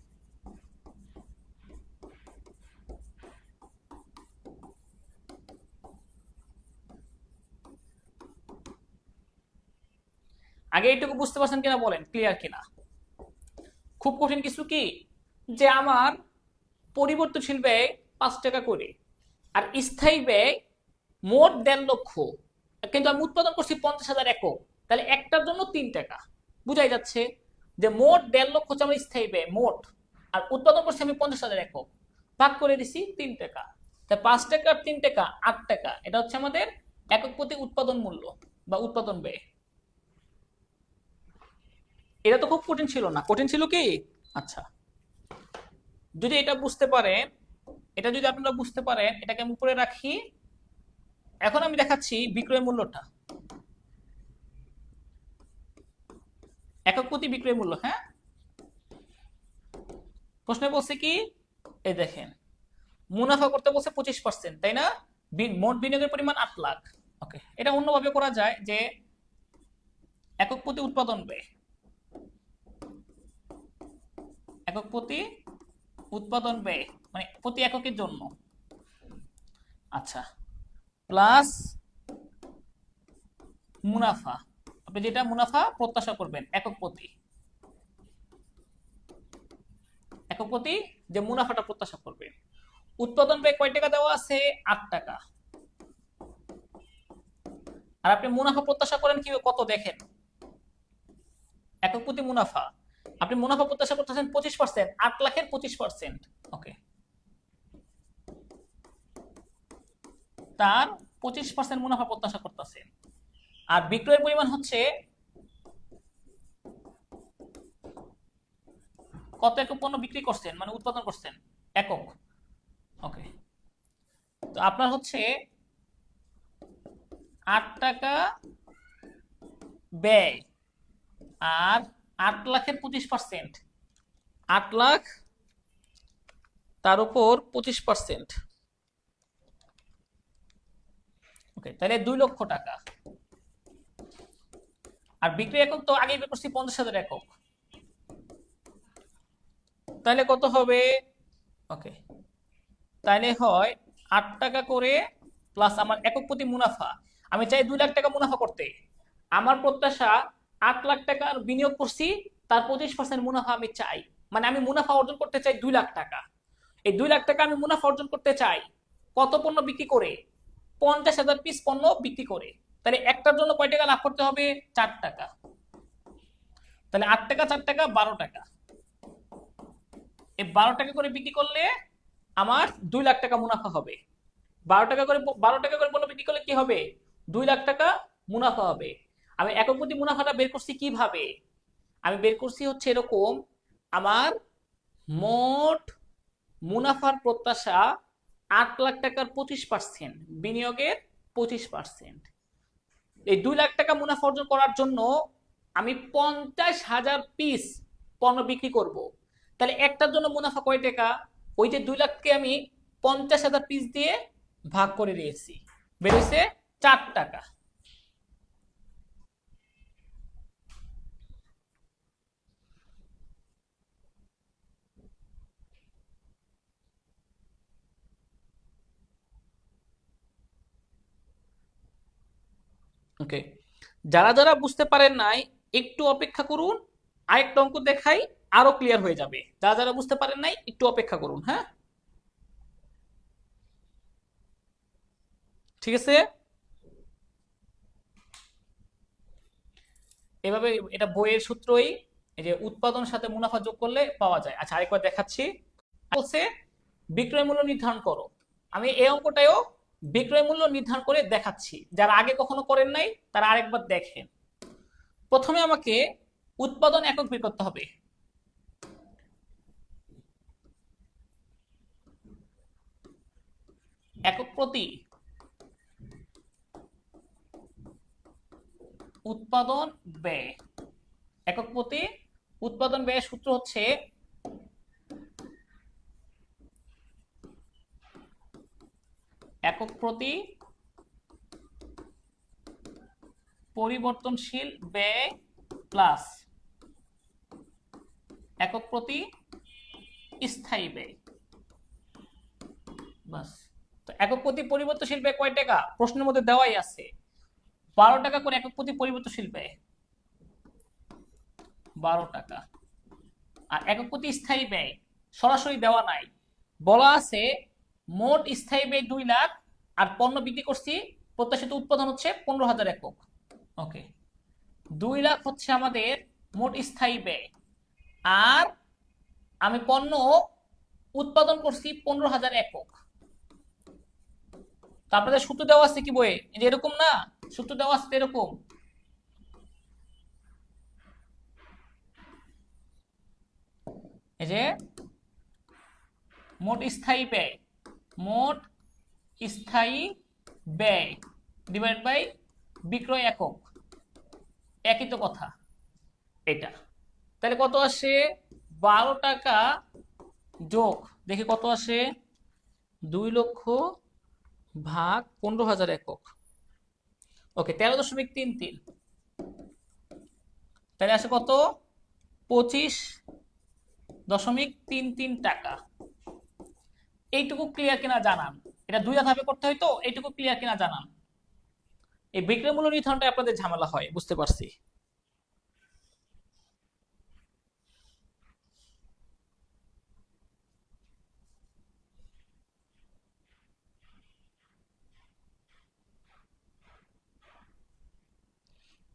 আগে এইটুকু বুঝতে পারছেন কিনা বলেন, ক্লিয়ার কিনা? খুব কঠিন কিছু কি যে আমার পরিবর্তনশীল ব্যয় 5 টাকা করে আর স্থায়ী ব্যয় মোট 1.5 লক্ষ, কিন্তু আমি উৎপাদন করছি 50,000 একক, তাহলে একটার জন্য 3 টাকা। বুঝাই যাচ্ছে যে মোট 1.5 লক্ষ হচ্ছে আমার স্থায়ী ব্যয় মোট, আর উৎপাদন করছি আমি 50,000 একক, ভাগ করে দিছি 3 টাকা। তাই 5 টাকা আর 3 টাকা 8 টাকা, এটা হচ্ছে আমাদের একক প্রতি উৎপাদন মূল্য বা উৎপাদন ব্যয়। এটা তো খুব কঠিন ছিল না, কঠিন ছিল কি? আচ্ছা, যদি এটা বুঝতে পারেন, এটা যদি আপনারা বুঝতে পারেন, এটাকে আমি উপরে রাখি। এখন আমি দেখাচ্ছি বিক্রয় মূল্যটা, একক প্রতি বিক্রয় মূল্য। হ্যাঁ, প্রশ্নে বলছে কি এই দেখেন মুনাফা করতে বলছে 25%, তাই না? মোট বিনিয়োগের পরিমাণ 8 লাখ। ওকে, এটা অন্যভাবে করা যায় যে একক প্রতি উৎপাদন ব্যয়, একক প্রতি উৎপাদন ব্যয় মানে প্রতি এককের জন্য, আচ্ছা, প্লাস মুনাফা, আপনি যেটা মুনাফা প্রত্যাশা করবেন একক প্রতি, একক প্রতি যে মুনাফাটা প্রত্যাশা করবেন। উৎপাদন ব্যয় কয় টাকা দেওয়া আছে? 8 টাকা। আর আপনি মুনাফা প্রত্যাশা করেন কি কত? দেখেন একক প্রতি মুনাফা, আপনি মুনাফা প্রত্যাশা করতেছেন 25%, 8 লাখের 25%। ওকে, তার 25% মুনাফা প্রত্যাশা করতেছেন, আর বিক্রয়ের পরিমাণ হচ্ছে কত একক পণ্য বিক্রি করছেন মানে উৎপাদন করছেন একক। ওকে, তো আপনার হচ্ছে 8 টাকা ব্যয় আর 8,00,000-এর 25%, 8,00,000 তার উপর 25%। ওকে, তাহলে 2,00,000 টাকা। আর বিক্রি একক তো আগেই বের করছি 50,000 একক, তাহলে কত হবে? ওকে, তাহলে হয় 8 টাকা করে প্লাস আমার একক প্রতি মুনাফা। আমি চাই 2,00,000 টাকা মুনাফা করতে, আমার প্রত্যাশা 8,00,000 টাকার বিনিয়োগ করছি, তার 25% মুনাফা আমি চাই। মানে আমি মুনাফা অর্জন করতে চাই 2,00,000 টাকা। এই 2,00,000 টাকা আমি মুনাফা অর্জন করতে চাই কত পণ্য বিক্রি করে? 50,000 পিস পণ্য বিক্রি করে। তাহলে একটার জন্য কয় টাকা লাভ করতে হবে? 4 টাকা। তাহলে 8 টাকা 4 টাকা 12 টাকা। এই 12 টাকা করে বিক্রি করলে আমার 2,00,000 টাকা মুনাফা হবে। 12 টাকা করে পণ্য বিক্রি করলে কি হবে? 2,00,000 টাকা মুনাফা হবে। আমি একক প্রতি মুনাফাটা বের করছি কিভাবে? আমি বের করছি হচ্ছে এরকম, আমার মোট মুনাফার প্রত্যাশা 8,00,000 টাকার 25%, বিনিয়োগের 25%। এই 2,00,000 টাকা মুনাফা অর্জন করার জন্য আমি 50,000 পিস পণ্য বিক্রি করব। তাহলে একটার জন্য মুনাফা কয় টাকা? ওই যে 2,00,000কে আমি 50,000 পিস দিয়ে ভাগ করে দিয়েছি, বেরিয়েছে 4 টাকা। ওকে, যারা যারা বুঝতে পারেন নাই একটু অপেক্ষা করুন, আরেকটা অঙ্ক দেখাই, আরো ক্লিয়ার হয়ে যাবে। যারা যারা বুঝতে পারেন নাই একটু অপেক্ষা করুন, হ্যাঁ? ঠিক আছে, এভাবে এটা বইয়ের সূত্রই, এই যে উৎপাদনের সাথে মুনাফা যোগ করলে পাওয়া যায়। আচ্ছা, আরেকবার দেখাচ্ছি। বলছে বিক্রয় মূল্য নির্ধারণ করো। আমি এই অঙ্কটাও বিক্রয় মূল্য নির্ধারণ করে দেখাচ্ছি, যারা আগে কখনো করেন নাই তারা আরেকবার দেখেন। প্রথমে আমাকে উৎপাদন একক বের করতে হবে। একক প্রতি উৎপাদন ব্যয়, একক প্রতি উৎপাদন ব্যয়ের সূত্র হচ্ছে একক প্রতি পরিবর্তনশীল ব্যয় প্লাস একক প্রতি স্থায়ী ব্যয়। বাস। তো একক প্রতি পরিবর্তনশীল ব্যয় কয় টাকা? প্রশ্নের মধ্যে দেওয়াই আছে, 12 টাকা করে একক প্রতি পরিবর্তনশীল ব্যয়, 12 টাকা। আর একক প্রতি স্থায়ী ব্যয় সরাসরি দেওয়া নাই, বলা আছে মোট স্থায়ী ব্যয় 2,00,000 আর পণ্য বিক্রি করছি, প্রত্যাশিত উৎপাদন হচ্ছে 15,000 একক। ওকে, 2,00,000 হচ্ছে আমাদের মোট স্থায়ী ব্যয়, আর আমি পণ্য উৎপাদন করছি 15,000 একক। তারপরে সূত্র দেওয়া আছে কি বইয়ে? এরকম না, সূত্র দেওয়া আছে এরকম, এই যে মোট স্থায়ী ব্যয়, মোট স্থায়ী ব্যয় ডিভাইড বাই বিক্রয় একক, একই তো কথা এটা। তাহলে কত আসে? 12 টাকা যোগ, দেখি কত আসে, 2,00,000 ভাগ 15,000 একক। ওকে, 13.33, তাহলে আসে কত? 25.33 টাকা। এইটুকু ক্লিয়ার কিনা জানান। এটা 2 ধাপে করতে হয়, তো এইটুকু ক্লিয়ার কিনা জানান। এই বিক্রয় মূল্য নির্ধারণটা আপনাদের ঝামেলা হয়, বুঝতে পারছি।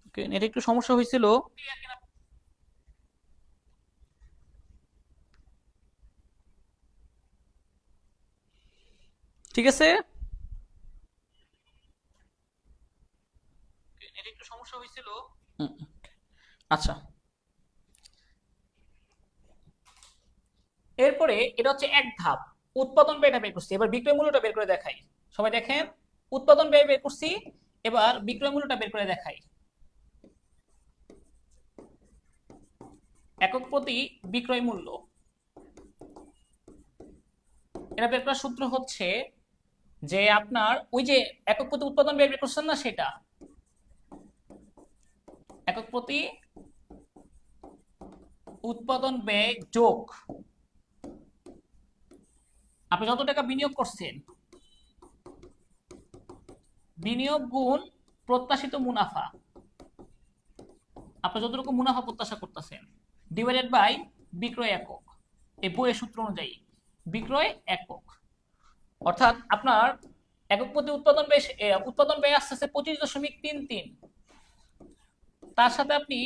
ওকে, এটা একটু সমস্যা হয়েছিল। ঠিক আছে, এটা একটু সমস্যা হয়েছিল। আচ্ছা, এরপরে এটা হচ্ছে এক ধাপ, উৎপাদন ব্যয়টা বের করছি, এবার বিক্রয় মূল্যটা বের করে দেখাই। সবাই দেখেন, উৎপাদন ব্যয় বের করছি, এবার বিক্রয় মূল্যটা বের করে দেখাই। একক প্রতি বিক্রয় মূল্য। এটা বের করার সূত্র হচ্ছে যে আপনার ওই যে একক প্রতি উৎপাদন ব্যয় বের করছেন না, সেটা একক প্রতি উৎপাদন ব্যয় যোগ আপনি যত টাকা বিনিয়োগ করছেন, বিনিয়োগ গুণ প্রত্যাশিত মুনাফা, আপনি যতটুকু মুনাফা প্রত্যাশা করতেছেন, ডিভাইডেড বাই বিক্রয় একক। এই বইয়ের সূত্র অনুযায়ী বিক্রয় একক, অর্থাৎ আপনার একক প্রতি উৎপাদন ব্যয় আসতেছে 25.33, তার সাথে আপনি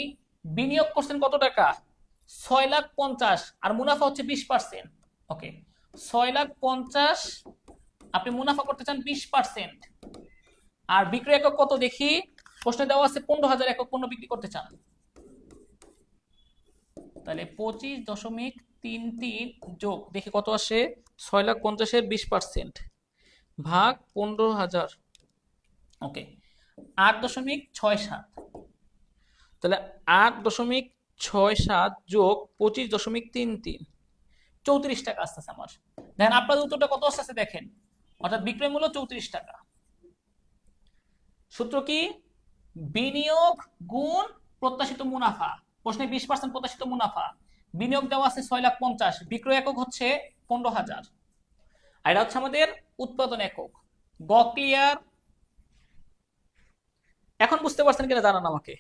বিনিয়োগ করছেন কত টাকা, 6,50,000, আর মুনাফা হচ্ছে 20%। ওকে, 6,50,000 আপনি মুনাফা করতে চান 20%, আর বিক্রয় একক কত দেখি, প্রশ্নে দেওয়া আছে 15,000 একক পণ্য বিক্রি করতে চান। তাহলে 25.33 যোগ দেখি কত আসে, 6,50,000 20% ভাগ 15,000, ওকে 8.67। তাহলে 8.67 যোগ 25.33, 34 টাকা আসতেছে আমার। দেখেন আপনাদের উত্তরটা কত আসতেছে দেখেন, অর্থাৎ বিক্রয় মূল্য 34 টাকা। সূত্র কি, বিনিয়োগ গুণ প্রত্যাশিত মুনাফা। প্রশ্নে 20% প্রত্যাশিত মুনাফা, বিনিয়োগ দেওয়া আছে 6,50,000, বিক্রয় একক হচ্ছে 15,000, আর এটা হচ্ছে আমাদের উৎপাদন একক। গ ক্লিয়ার? এখন বুঝতে পারছেন কিনা জানান আমাকে,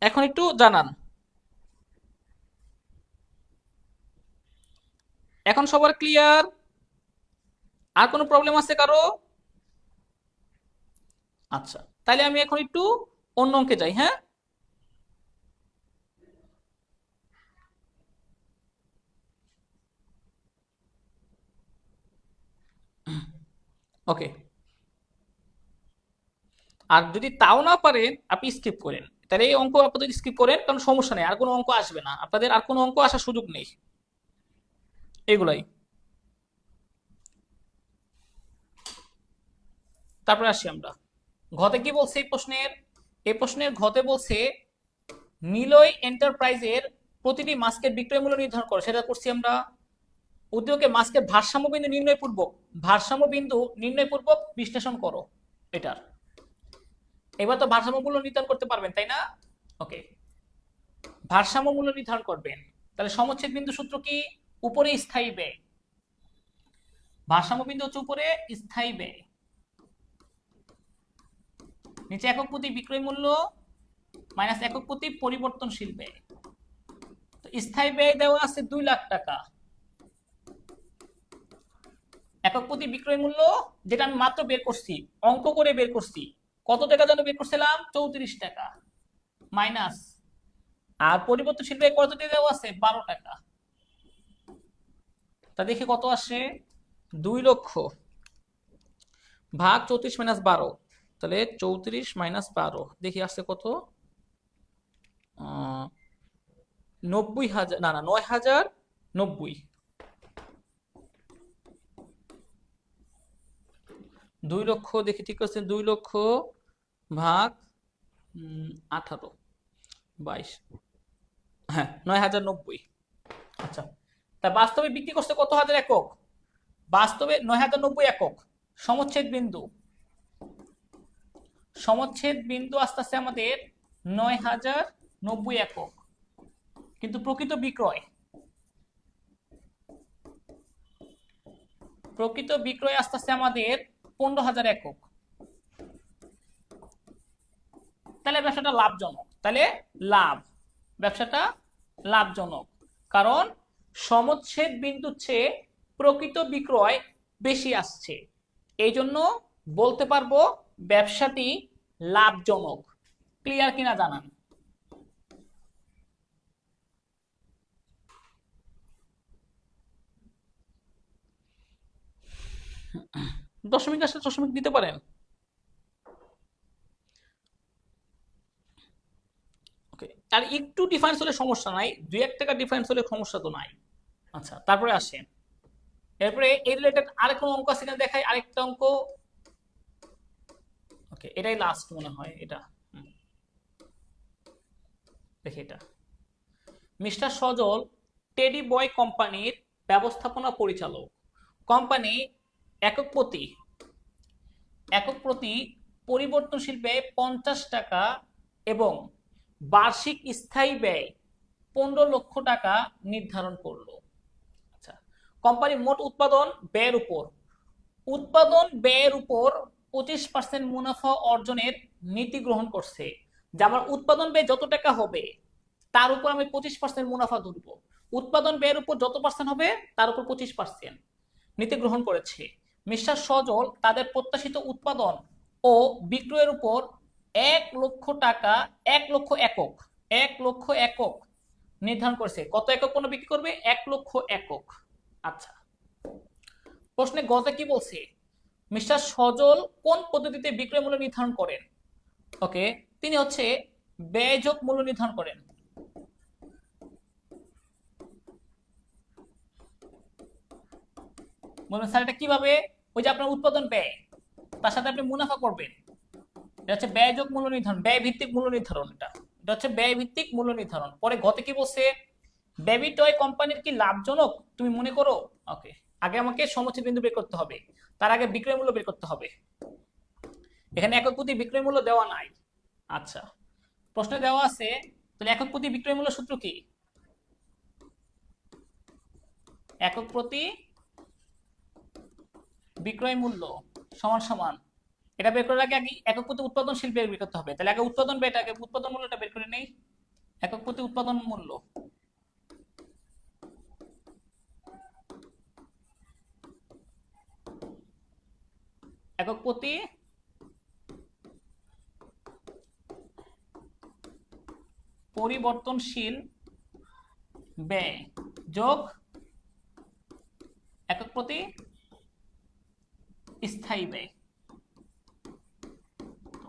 এখন একটু জানান। এখন সবার ক্লিয়ার? আর কোনো প্রবলেম আছে কারো? আচ্ছা, তাহলে আমি এখন একটু অন্য অঙ্কে যাই। হ্যাঁ, ওকে। আর যদি তাও না পারেন আপনি স্কিপ করেন, তাহলে এই অঙ্ক আপাতত স্কিপ করেন, কারণ সমস্যা নেই, আর কোনো অঙ্ক আসবে না, আপনাদের আর কোনো অঙ্ক আসার সুযোগ নেই, এগুলাই। তারপরে আসি আমরা ঘতে, কি বলছে এই প্রশ্নের ঘতে বলছে নিলয় এন্টারপ্রাইজের প্রতিটি মাস্কের বিক্রয় মূল্য নির্ধারণ করে, সেটা করছি আমরা। উদ্যোগে মাস্কের ভারসাম্য বিন্দু নির্ণয় পূর্বক বিশ্লেষণ করো এটার। এবার তো ভারসাম্য মূল্য নির্ধারণ করতে পারবেন, তাই না? ওকে, ভারসাম্য মূল্য নির্ধারণ করবেন। তাহলে সমচ্ছেদ বিন্দু সূত্র কি, উপরে স্থায়ী ব্যয়, ভারসাম্য বিন্দু হচ্ছে উপরে স্থায়ী ব্যয়, নিচে একক প্রতি বিক্রয় মূল্য মাইনাস একক প্রতি পরিবর্তনশীল ব্যয়। তো স্থায়ী ব্যয় দেওয়া আছে 2 লাখ টাকা, একক প্রতি বিক্রয় মূল্য যেটা আমি মাত্র বের করছি, অঙ্ক করে বের করছি, কত টাকা যেন বের করছিলাম, 34 টাকা, মাইনাস, আর পরিবর্তনশীল ব্যয় কত টাকা দেওয়া আছে, 12 টাকা। তা দেখি কত আসে, 2 লক্ষ ভাগ 34 মাইনাস 12, তাহলে 34 মাইনাস 12 দেখি আসছে কত, 90,000, না 9,090। 2 লক্ষ দেখি, ঠিক আছে, 2 লক্ষ ভাগ 18, 22, হ্যাঁ 9,090। আচ্ছা, তা বাস্তবে বিক্রি করছে কত হাজার একক, বাস্তবে 9,090 একক। সমচ্ছেদ বিন্দু আস্তে আস্তে আমাদের 9,090 একক, কিন্তু প্রকৃত বিক্রয় আস্তে আস্তে আমাদের 15,000 একক। তাহলে ব্যবসাটা লাভজনক, ব্যবসাটা লাভজনক, কারণ সমচ্ছেদ বিন্দুর চেয়ে প্রকৃত বিক্রয় বেশি আসছে, এই জন্য বলতে পারবো ব্যবসাটি লাভজনক। ক্লিয়ার কিনা জানান। দশমিক আসলে দশমিক দিতে পারেন। ওকে, আর একটু ডিফারেন্স হলে সমস্যা নাই, 2-1 টাকা ডিফারেন্স হলে সমস্যা তো নাই। আচ্ছা, তারপরে আসেন, এরপরে এই রিলেটেড আরেকটা অঙ্ক আছে কিনা দেখাই, আরেকটা অঙ্ক। ওকে, এটাই লাস্ট মনে হয় এটা। দেখি এটা মিস্টার সজল টেডি বয় কোম্পানির ব্যবস্থাপনা পরিচালক। কোম্পানি একক প্রতি পরিবর্তনশীল ব্যয় 50 টাকা এবং বার্ষিক স্থায়ী ব্যয় 15 লক্ষ টাকা নির্ধারণ করলো। আচ্ছা, কোম্পানি মোট উৎপাদন ব্যয়ের উপর 25% মুনাফা অর্জনের নীতি গ্রহণ করছে। যে আমার উৎপাদন ব্যয় যত টাকা হবে তার উপর আমি 25% মুনাফা ধরবো। উৎপাদন ব্যয়ের উপর যত পার্সেন্ট হবে তার উপর 25% নীতি গ্রহণ করেছে। মিস্টার সজল তাদের প্রত্যাশিত উৎপাদন ও বিক্রয়ের উপর 1 লক্ষ একক নির্ধারণ করেছে। কত একক পণ্য বিক্রি করবে? 1 লক্ষ একক। আচ্ছা, প্রশ্নে গতে কি বলছে? মিস্টার সজল কোন পদ্ধতিতে বিক্রয় মূল্য নির্ধারণ করেন? ওকে, তিনি হচ্ছে ব্যয়যোগ মূল্য নির্ধারণ করেন। বলবেন স্যার এটা কিভাবে? ওই যে আপনার উৎপাদন ব্যয়, তার সাথে আপনি মুনাফা করবেন, এটা হচ্ছে ব্যয়যোগ মূল্য নির্ধারণ, ব্যয় ভিত্তিক মূল্য নির্ধারণ। এটা হচ্ছে ব্যয় ভিত্তিক মূল্য নির্ধারণ। পরে গতে কি বলছে? বেবি টয় কোম্পানির কি লাভজনক তুমি মনে করো? ওকে, আগে আমাকে সমষ্টি বিন্দু বের করতে হবে, তার আগে বিক্রয় মূল্য বের করতে হবে। এখানে একক প্রতি বিক্রয় মূল্য দেওয়া নাই। আচ্ছা, প্রশ্নে দেওয়া আছে, তাহলে একক প্রতি বিক্রয় মূল্য সূত্র কি? একক প্রতি বিক্রয় মূল্য সমান সমান, এটা বের করার আগে একক প্রতি উৎপাদনশীল ব্যয় বের করতে হবে। তাহলে আগে উৎপাদন ব্যয়টাকে, উৎপাদন মূল্যটা বের করে নেই। একক প্রতি উৎপাদন মূল্য একক প্রতি পরিবর্তনশীল ব্যয় যোগ একক প্রতি স্থায়ী ব্যয়।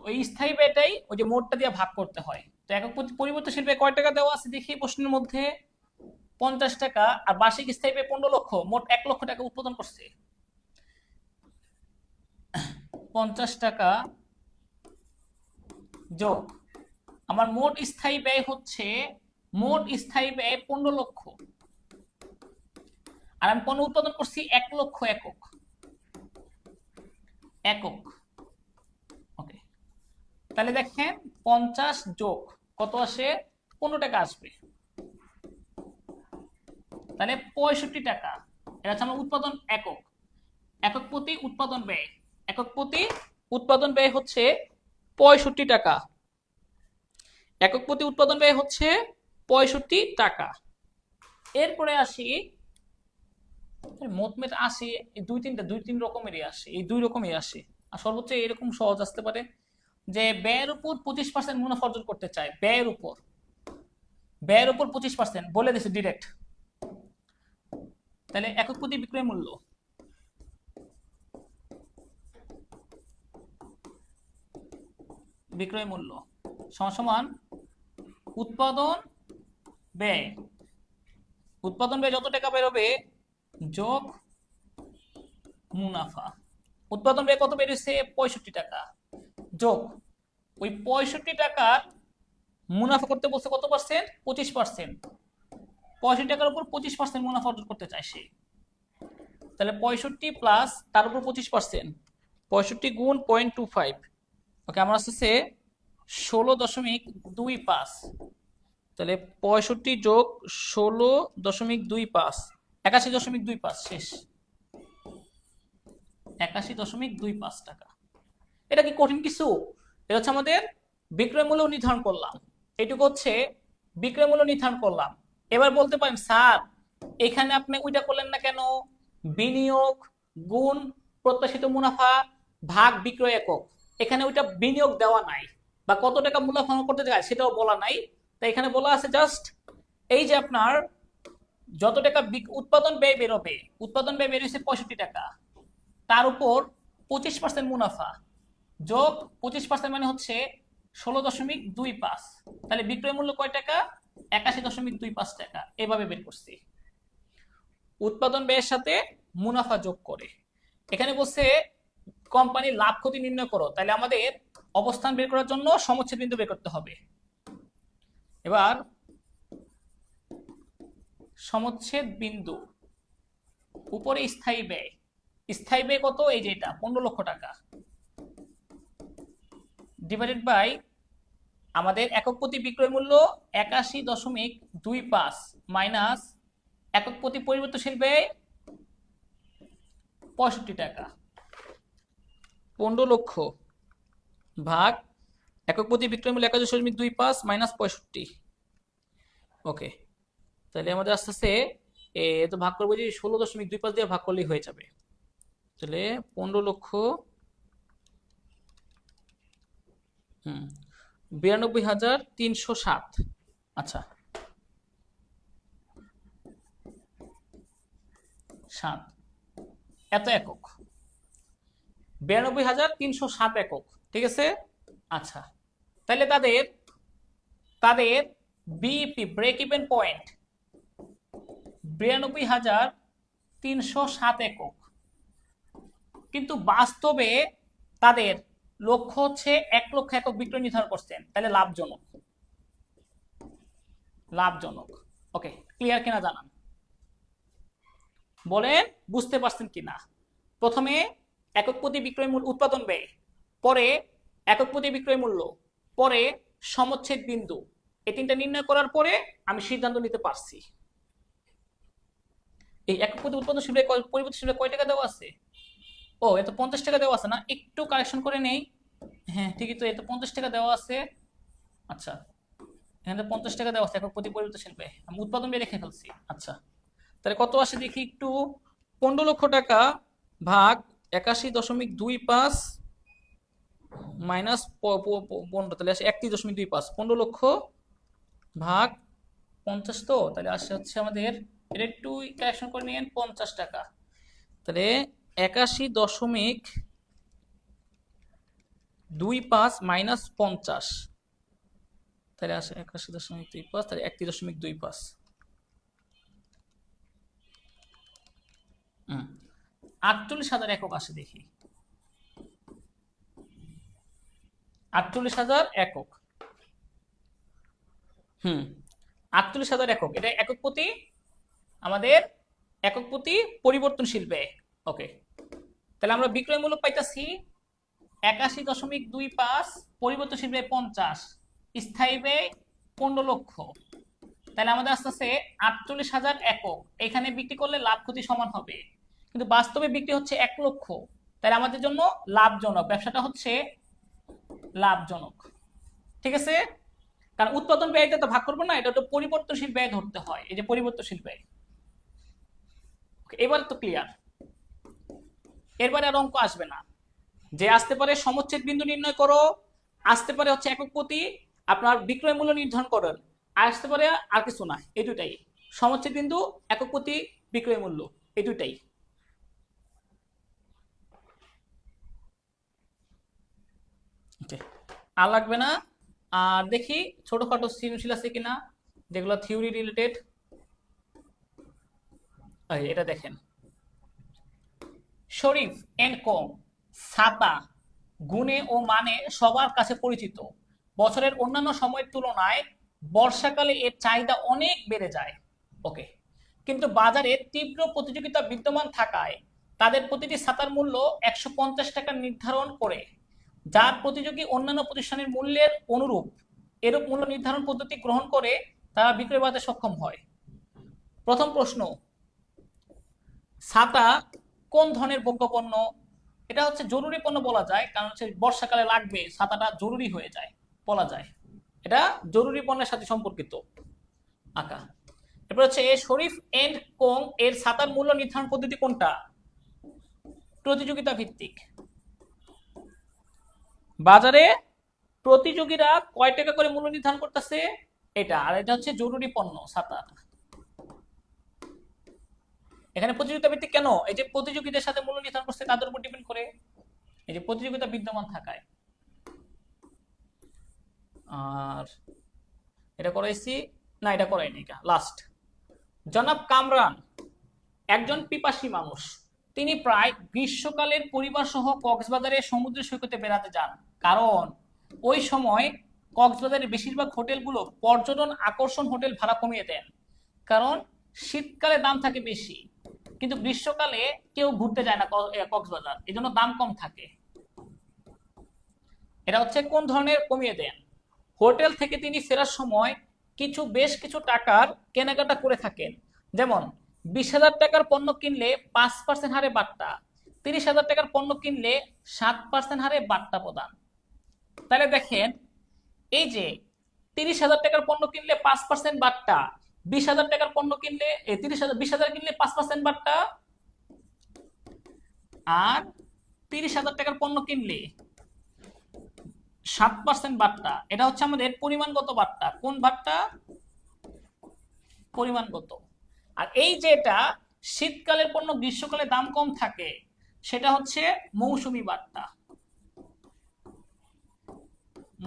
ওই স্থায়ী ব্যয়টাই ওই যে মোটটা দিয়ে ভাগ করতে হয়। তো একক প্রতি পরিবর্তনশীল ব্যয় কয় টাকা দেওয়া আছে দেখি প্রশ্নের মধ্যে? 50 টাকা। আর বার্ষিক স্থায়ী ব্যয় 15 লক্ষ, মোট 1 লক্ষ টাকা উৎপাদন করছে। 50 টাকা যোগ আমার মোট স্থায়ী ব্যয় হচ্ছে, মোট স্থায়ী ব্যয় 15 লক্ষ, আর আমি পণ্য উৎপাদন করছি 1 লক্ষ একক। ওকে, তাহলে দেখেন 50 যোগ কত আসে? 15 টাকা আসবে, তাহলে 65 টাকা। এটা হচ্ছে আমার উৎপাদন একক। একক প্রতি উৎপাদন ব্যয়, একক প্রতি উৎপাদন ব্যয় হচ্ছে 65 টাকা। একক প্রতি উৎপাদন ব্যয় হচ্ছে 65 টাকা। এরপরে আসি মোটমেট আসি, এই দুই তিন রকমেরই আসে, এই দুই রকমই আসে। আর সর্বোচ্চ এরকম সহজ আসতে পারে যে ব্যয়ের উপর 25% মুনাফা অর্জন করতে চায়, ব্যয়ের উপর 25% বলে দিছে ডিরেক্ট। তাহলে একক প্রতি বিক্রয় মূল্য সমান উৎপাদন ব্যয় যত টাকা বেরোবে যোগ মুনাফা। উৎপাদন ব্যয় কত বেরিয়েছে? 65 টাকা, যোগ ওই 65 টাকা মুনাফা করতে বলছে কত পার্সেন্ট? 25%। 65 টাকার উপর 25% মুনাফা অর্জন করতে চায় সে। তাহলে 65 প্লাস তার উপর 25%, 65 গুণ 0.25। ওকে, আমার আসছে 16.25। তাহলে 65 যোগ 16.25, 81.25 শেষ। 81.25 টাকা। এটা কি কঠিন কিছু? এটা হচ্ছে আমাদের বিক্রয় মূল্য নির্ধারণ করলাম, এটুকু হচ্ছে বিক্রয় মূল্য নির্ধারণ করলাম। এবার বলতে পারেন স্যার এখানে আপনি ওইটা করলেন না কেন? বিনিয়োগ গুণ প্রত্যাশিত মুনাফা ভাগ বিক্রয় একক, এখানে ওইটা বিনিয়োগ দেওয়া নাই, বা কত টাকা মুনাফা করতে চায় সেটাও বলা নাই। তাই এখানে বলা আছে জাস্ট এই যে আপনার যত টাকা উৎপাদন ব্যয় বেরোবে, উৎপাদন ব্যয় বেরিয়েছে 65 টাকা, তার উপর 25% মুনাফা যোগ 25% মানে হচ্ছে 16.25। তাহলে বিক্রয় মূল্য কয় টাকা? 81.25 টাকা। এভাবে বের করছি উৎপাদন ব্যয়ের সাথে মুনাফা যোগ করে। এখানে বলছে কোম্পানির লাভ ক্ষতি নির্ণয় করো, তাহলে আমাদের অবস্থান বের করার জন্য সমচ্ছেদ বিন্দু বের করতে হবে। এবার সমচ্ছেদ বিন্দু উপরে স্থায়ী ব্যয়, স্থায়ী ব্যয় কত, এই যে এটা 15 লক্ষ টাকা, ডিভাইডেড বাই আমাদের একক প্রতি বিক্রয় মূল্য 81.25 মাইনাস একক প্রতি পরিবর্তনশীল ব্যয় 65 টাকা। 15 লক্ষ ভাগ একক প্রতি বিক্রয় মূল্য 81.25 মাইনাস 65। ওকে, তাহলে আমাদের আস্তে আস্তে তো ভাগ করবো যে 16.25 দিয়ে ভাগ করলেই হয়ে যাবে। তাহলে 15 লক্ষ 92,307। আচ্ছা 7 এত একক, 92,307 একক, ঠিক আছে। আচ্ছা তাহলে তাদের বিইপি ব্রেক ইভেন পয়েন্ট 92,307 একক, কিন্তু বাস্তবে তাদের লক্ষ্য হচ্ছে 1 লক্ষ একক বিক্রয় নির্ধারণ করছেন, তাহলে লাভজনক। ওকে, ক্লিয়ার কিনা জানান, বলেন বুঝতে পারছেন কিনা। প্রথমে একক প্রতি বিক্রয় মূল্য উৎপাদন ব্যয়, পরে একক প্রতি বিক্রয় মূল্য, পরে সমচ্ছেদ বিন্দু, এই তিনটা নির্ণয় করার পরে আমি সিদ্ধান্ত নিতে পারছি। এই একক প্রতি উৎপাদনশীল ব্যয় পরিবর্তনশীল ব্যয় কয় টাকা দেওয়া আছে? ও এত 50 টাকা দেওয়া আছে না, একটু কারেকশন করে নেই। হ্যাঁ ঠিকই তো, এত 50 টাকা দেওয়া আছে। আচ্ছা এখানে 50 টাকা দেওয়া আছে একক প্রতি পরিবর্তনশীল ব্যয়, আমি উৎপাদন ব্যয় রেখে ফেলছি। আচ্ছা তাহলে কত আসে দেখি একটু, 15 লক্ষ টাকা ভাগ 81.25 মাইনাস 15, তাহলে আসে 31.25। 15 লক্ষ ভাগ 50, তো তাহলে আসে হচ্ছে আমাদের, এটা একটু কারেকশন করে নিন, 50 টাকা। তাহলে 81.25 মাইনাস 50, তাহলে আসে 81.25, তাহলে 31.25। 48,000 একক আসে দেখি, 48,000 একক। 48,000 একক, এটা আমাদের একক প্রতি পরিবর্তনশীল ব্যয়। ওকে, তাহলে আমরা বিক্রয় মূল্য পাইতাছি 81.25, পরিবর্তনশীল ব্যয় 50, স্থায়ী ব্যয় 15 লক্ষ। তাহলে আমাদের আস্তে আস্তে 48,000 একক এখানে বিক্রি করলে লাভ ক্ষতি সমান হবে, কিন্তু বাস্তবে বিক্রি হচ্ছে 1 লক্ষ, তাহলে আমাদের জন্য লাভজনক, ব্যবসাটা হচ্ছে লাভজনক, ঠিক আছে। কারণ উৎপাদন ব্যয়টা তো ভাগ করবো না, এটা তো পরিবর্তনশীল ব্যয় ধরতে হয়, এই যে পরিবর্তনশীল ব্যয়। এবার তো ক্লিয়ার, এরপরে আর অঙ্ক আসবে না। যে আসতে পারে সমচ্ছেদ বিন্দু নির্ণয় করো, আসতে পারে হচ্ছে একক প্রতি আপনার বিক্রয় মূল্য নির্ধারণ করেন, আসতে পারে আর কিছু না, এই দুটাই, সমচ্ছেদ বিন্দু, একক প্রতি বিক্রয় মূল্য, এই দুটাই। আর লাগবে না। আর দেখি ছোটখাটো সৃজনশীল আছে কিনা যেগুলো থিওরি রিলেটেড। এটা দেখেন, শরীফ এন্ড কম ছাতা গুণে ও মানে সবার কাছে পরিচিত, বছরের অন্যান্য সময়ের তুলনায় বর্ষাকালে এর চাহিদা অনেক বেড়ে যায়। ওকে, কিন্তু বাজারে তীব্র প্রতিযোগিতা বিদ্যমান থাকায় তাদের প্রতিটি ছাতার মূল্য 150 টাকা নির্ধারণ করে, যার প্রতিযোগী অন্যান্য প্রতিষ্ঠানের মূল্যের অনুরূপ এরূপ মূল্য নির্ধারণ পদ্ধতি গ্রহণ করে তারা বিক্রয় বাড়াতে সক্ষম হয়। প্রথম প্রশ্ন, ছাতা কোন ধরনের ভোগ্য পণ্য? এটা হচ্ছে জরুরি পণ্য বলা যায়, কারণ হচ্ছে বর্ষাকালে লাগবে, ছাতাটা জরুরি হয়ে যায় বলা যায়, এটা জরুরি পণ্যের সাথে সম্পর্কিত। আঁকা এরপর হচ্ছে শরীফ এন্ড কোং এর ছাতার মূল্য নির্ধারণ পদ্ধতি কোনটা? প্রতিযোগিতা ভিত্তিক। বাজারে প্রতিযোগীরা কয় টাকা করে মূল্য নির্ধারণ করতেছে এটা, আর এটা হচ্ছে জরুরি পণ্য ছাতা। এখানে প্রতিযোগিতা ভিত্তিক কেন? এই যে প্রতিযোগীদের সাথে মূল্য নির্ধারণ করছে তাদের উপর ডিপেন্ড করে, এই যে প্রতিযোগিতা বিদ্যমান থাকায়। আর এটা করাইছি না, এটা করাইনি, এটা লাস্ট। জনাব কামরান একজন পিপাসী মানুষ, তিনি প্রায় গ্রীষ্মকালের পরিবার সহ কক্সবাজারের সমুদ্র সৈকতে বেড়াতে যান, কারণ ওই সময় কক্সবাজারের বেশিরভাগ হোটেলগুলো পর্যটন আকর্ষণ হোটেল ভাড়া কমিয়ে দেন, কারণ শীতকালে দাম থাকে বেশি, কিন্তু গ্রীষ্মকালে কেউ ঘুরতে যায় না কক্সবাজার, এই জন্য দাম কম থাকে। এটা হচ্ছে কোন ধরনের কমিয়ে দেন? হোটেল থেকে তিনি ফেরার সময় বেশ কিছু টাকার কেনাকাটা করে থাকেন, যেমন 20,000 টাকার পণ্য কিনলে 5% হারে বাট্টা, 30,000 টাকার পণ্য কিনলে 7% হারে বাট্টা প্রদান। তাহলে দেখেন, এই যে 30,000 টাকার পণ্য কিনলে 5% বাট্টা, 20,000 টাকার পণ্য কিনলে 20,000 কিনলে 5% বাট্টা, আর 30,000 টাকার পণ্য কিনলে 7% বাট্টা। এটা হচ্ছে আমাদের পরিমাণগত বাট্টা। কোন বাট্টা? পরিমাণগত। আর এই যেটা শীতকালের পণ্য গ্রীষ্মকালে দাম কম থাকে, সেটা হচ্ছে মৌসুমী বাট্টা।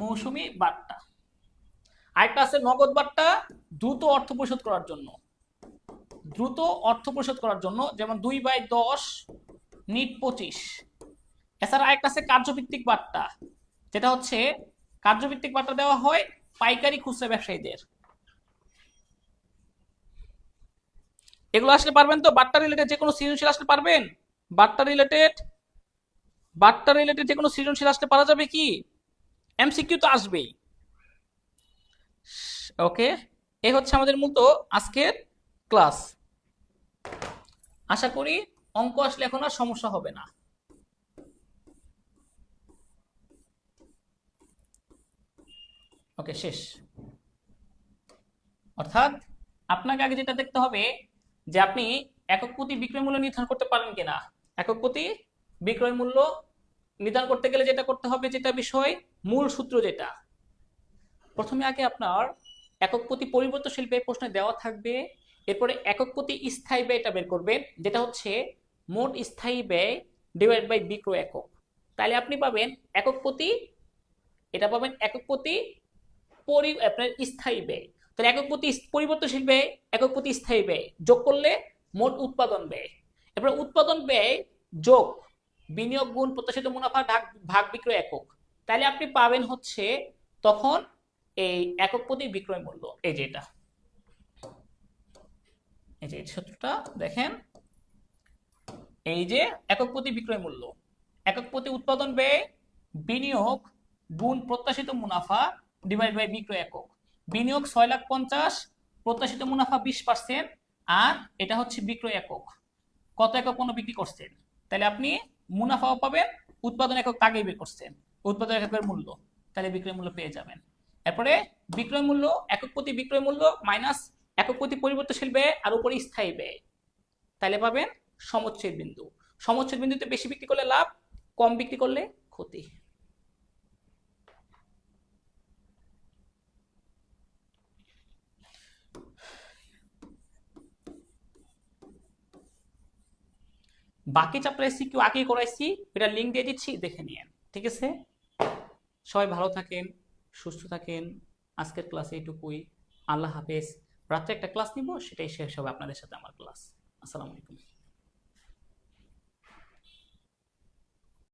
মৌসুমী বাট্টা। আরেকটা আছে নগদ বাট্টা, দ্রুত অর্থ পরিশোধ করার জন্য। দ্রুত অর্থ পরিশোধ করার জন্য, যেমন 2/10 নিট 25। এছাড়া আরেকটা আছে কার্যভিত্তিক বাট্টা, যেটা হচ্ছে কার্যভিত্তিক বাট্টা দেওয়া হয় পাইকারি খুচরা ব্যবসায়ীদের। এগুলো আসলে পারবেন তো? বাট্টা রিলেটেড যে কোনো সৃজনশীল আসলে পারবেন? বাট্টা রিলেটেড যে কোনো সৃজনশীল আসলে পারা যাবে কি? এমসিকিউ তো আসবেই। ওকে, এই হচ্ছে আমাদের মূলত আজকের ক্লাস। আশা করি অঙ্ক আসলে এখন আর সমস্যা হবে না। ওকে, শেষ। অর্থাৎ আপনাকে আগে যেটা দেখতে হবে যে আপনি একক প্রতি বিক্রয় মূল্য নির্ধারণ করতে পারেন কিনা। একক প্রতি বিক্রয় মূল্য নির্ধারণ করতে গেলে যেটা করতে হবে, যেটা বিষয় মূল সূত্র, যেটা প্রথমে আগে আপনার একক প্রতি পরিবর্তনশীল ব্যয় প্রশ্নে দেওয়া থাকবে, এরপরে একক প্রতি স্থায়ী ব্যয়টা বের করবেন, যেটা হচ্ছে মোট স্থায়ী ব্যয় ডিভাইড বাই বিক্রয় একক। তাহলে আপনি পাবেন একক প্রতি, এটা পাবেন একক প্রতি আপনার স্থায়ী ব্যয়। তাহলে একক প্রতি পরিবর্তনশীল ব্যয়, একক প্রতি স্থায়ী ব্যয় যোগ করলে মোট উৎপাদন ব্যয়। এরপরে উৎপাদন ব্যয় যোগ বিনিয়োগ গুণ প্রত্যাশিত মুনাফা ভাগ বিক্রয় একক। তাহলে আপনি পাবেন হচ্ছে তখন এই একক প্রতি বিক্রয় মূল্য। এই যে এটা, এই যে সূত্রটা দেখেন, এই যে একক প্রতি বিক্রয় মূল্য, একক প্রতি উৎপাদন ব্যয় বিনিয়োগ গুণ প্রত্যাশিত মুনাফা ডিভাইড বাই বিক্রয় একক। বিনিয়োগ 6,50,000, প্রত্যাশিত মুনাফা 20%, আর এটা হচ্ছে বিক্রয় একক, কত একক পণ্য বিক্রি করছেন। তাহলে আপনি মুনাফাও পাবেন, উৎপাদন একক আগেই বের করছেন, উৎপাদন এককের মূল্য, তাহলে বিক্রয় মূল্য পেয়ে যাবেন। এরপরে বিক্রয় মূল্য, একক প্রতি বিক্রয় মূল্য মাইনাস একক প্রতি পরিবর্তনশীল ব্যয় আর উপরে স্থায়ী ব্যয়, তাহলে পাবেন সমচ্ছেদ বিন্দু। সমচ্ছেদ বিন্দুতে বেশি বিক্রি করলে লাভ, কম বিক্রি করলে ক্ষতি। বাকি চ্যাপ্টার এসিকিউ আগেই করাইছি, এটা লিঙ্ক দিয়ে দিচ্ছি, দেখে নিন। ঠিক আছে, সবাই ভালো থাকেন, সুস্থ থাকেন। আজকের ক্লাস এইটুকুই। আল্লাহ হাফেজ। রাত্রে একটা ক্লাস নিব, সেটাই শেষ হবে আপনাদের সাথে আমার ক্লাস। আসসালামু আলাইকুম।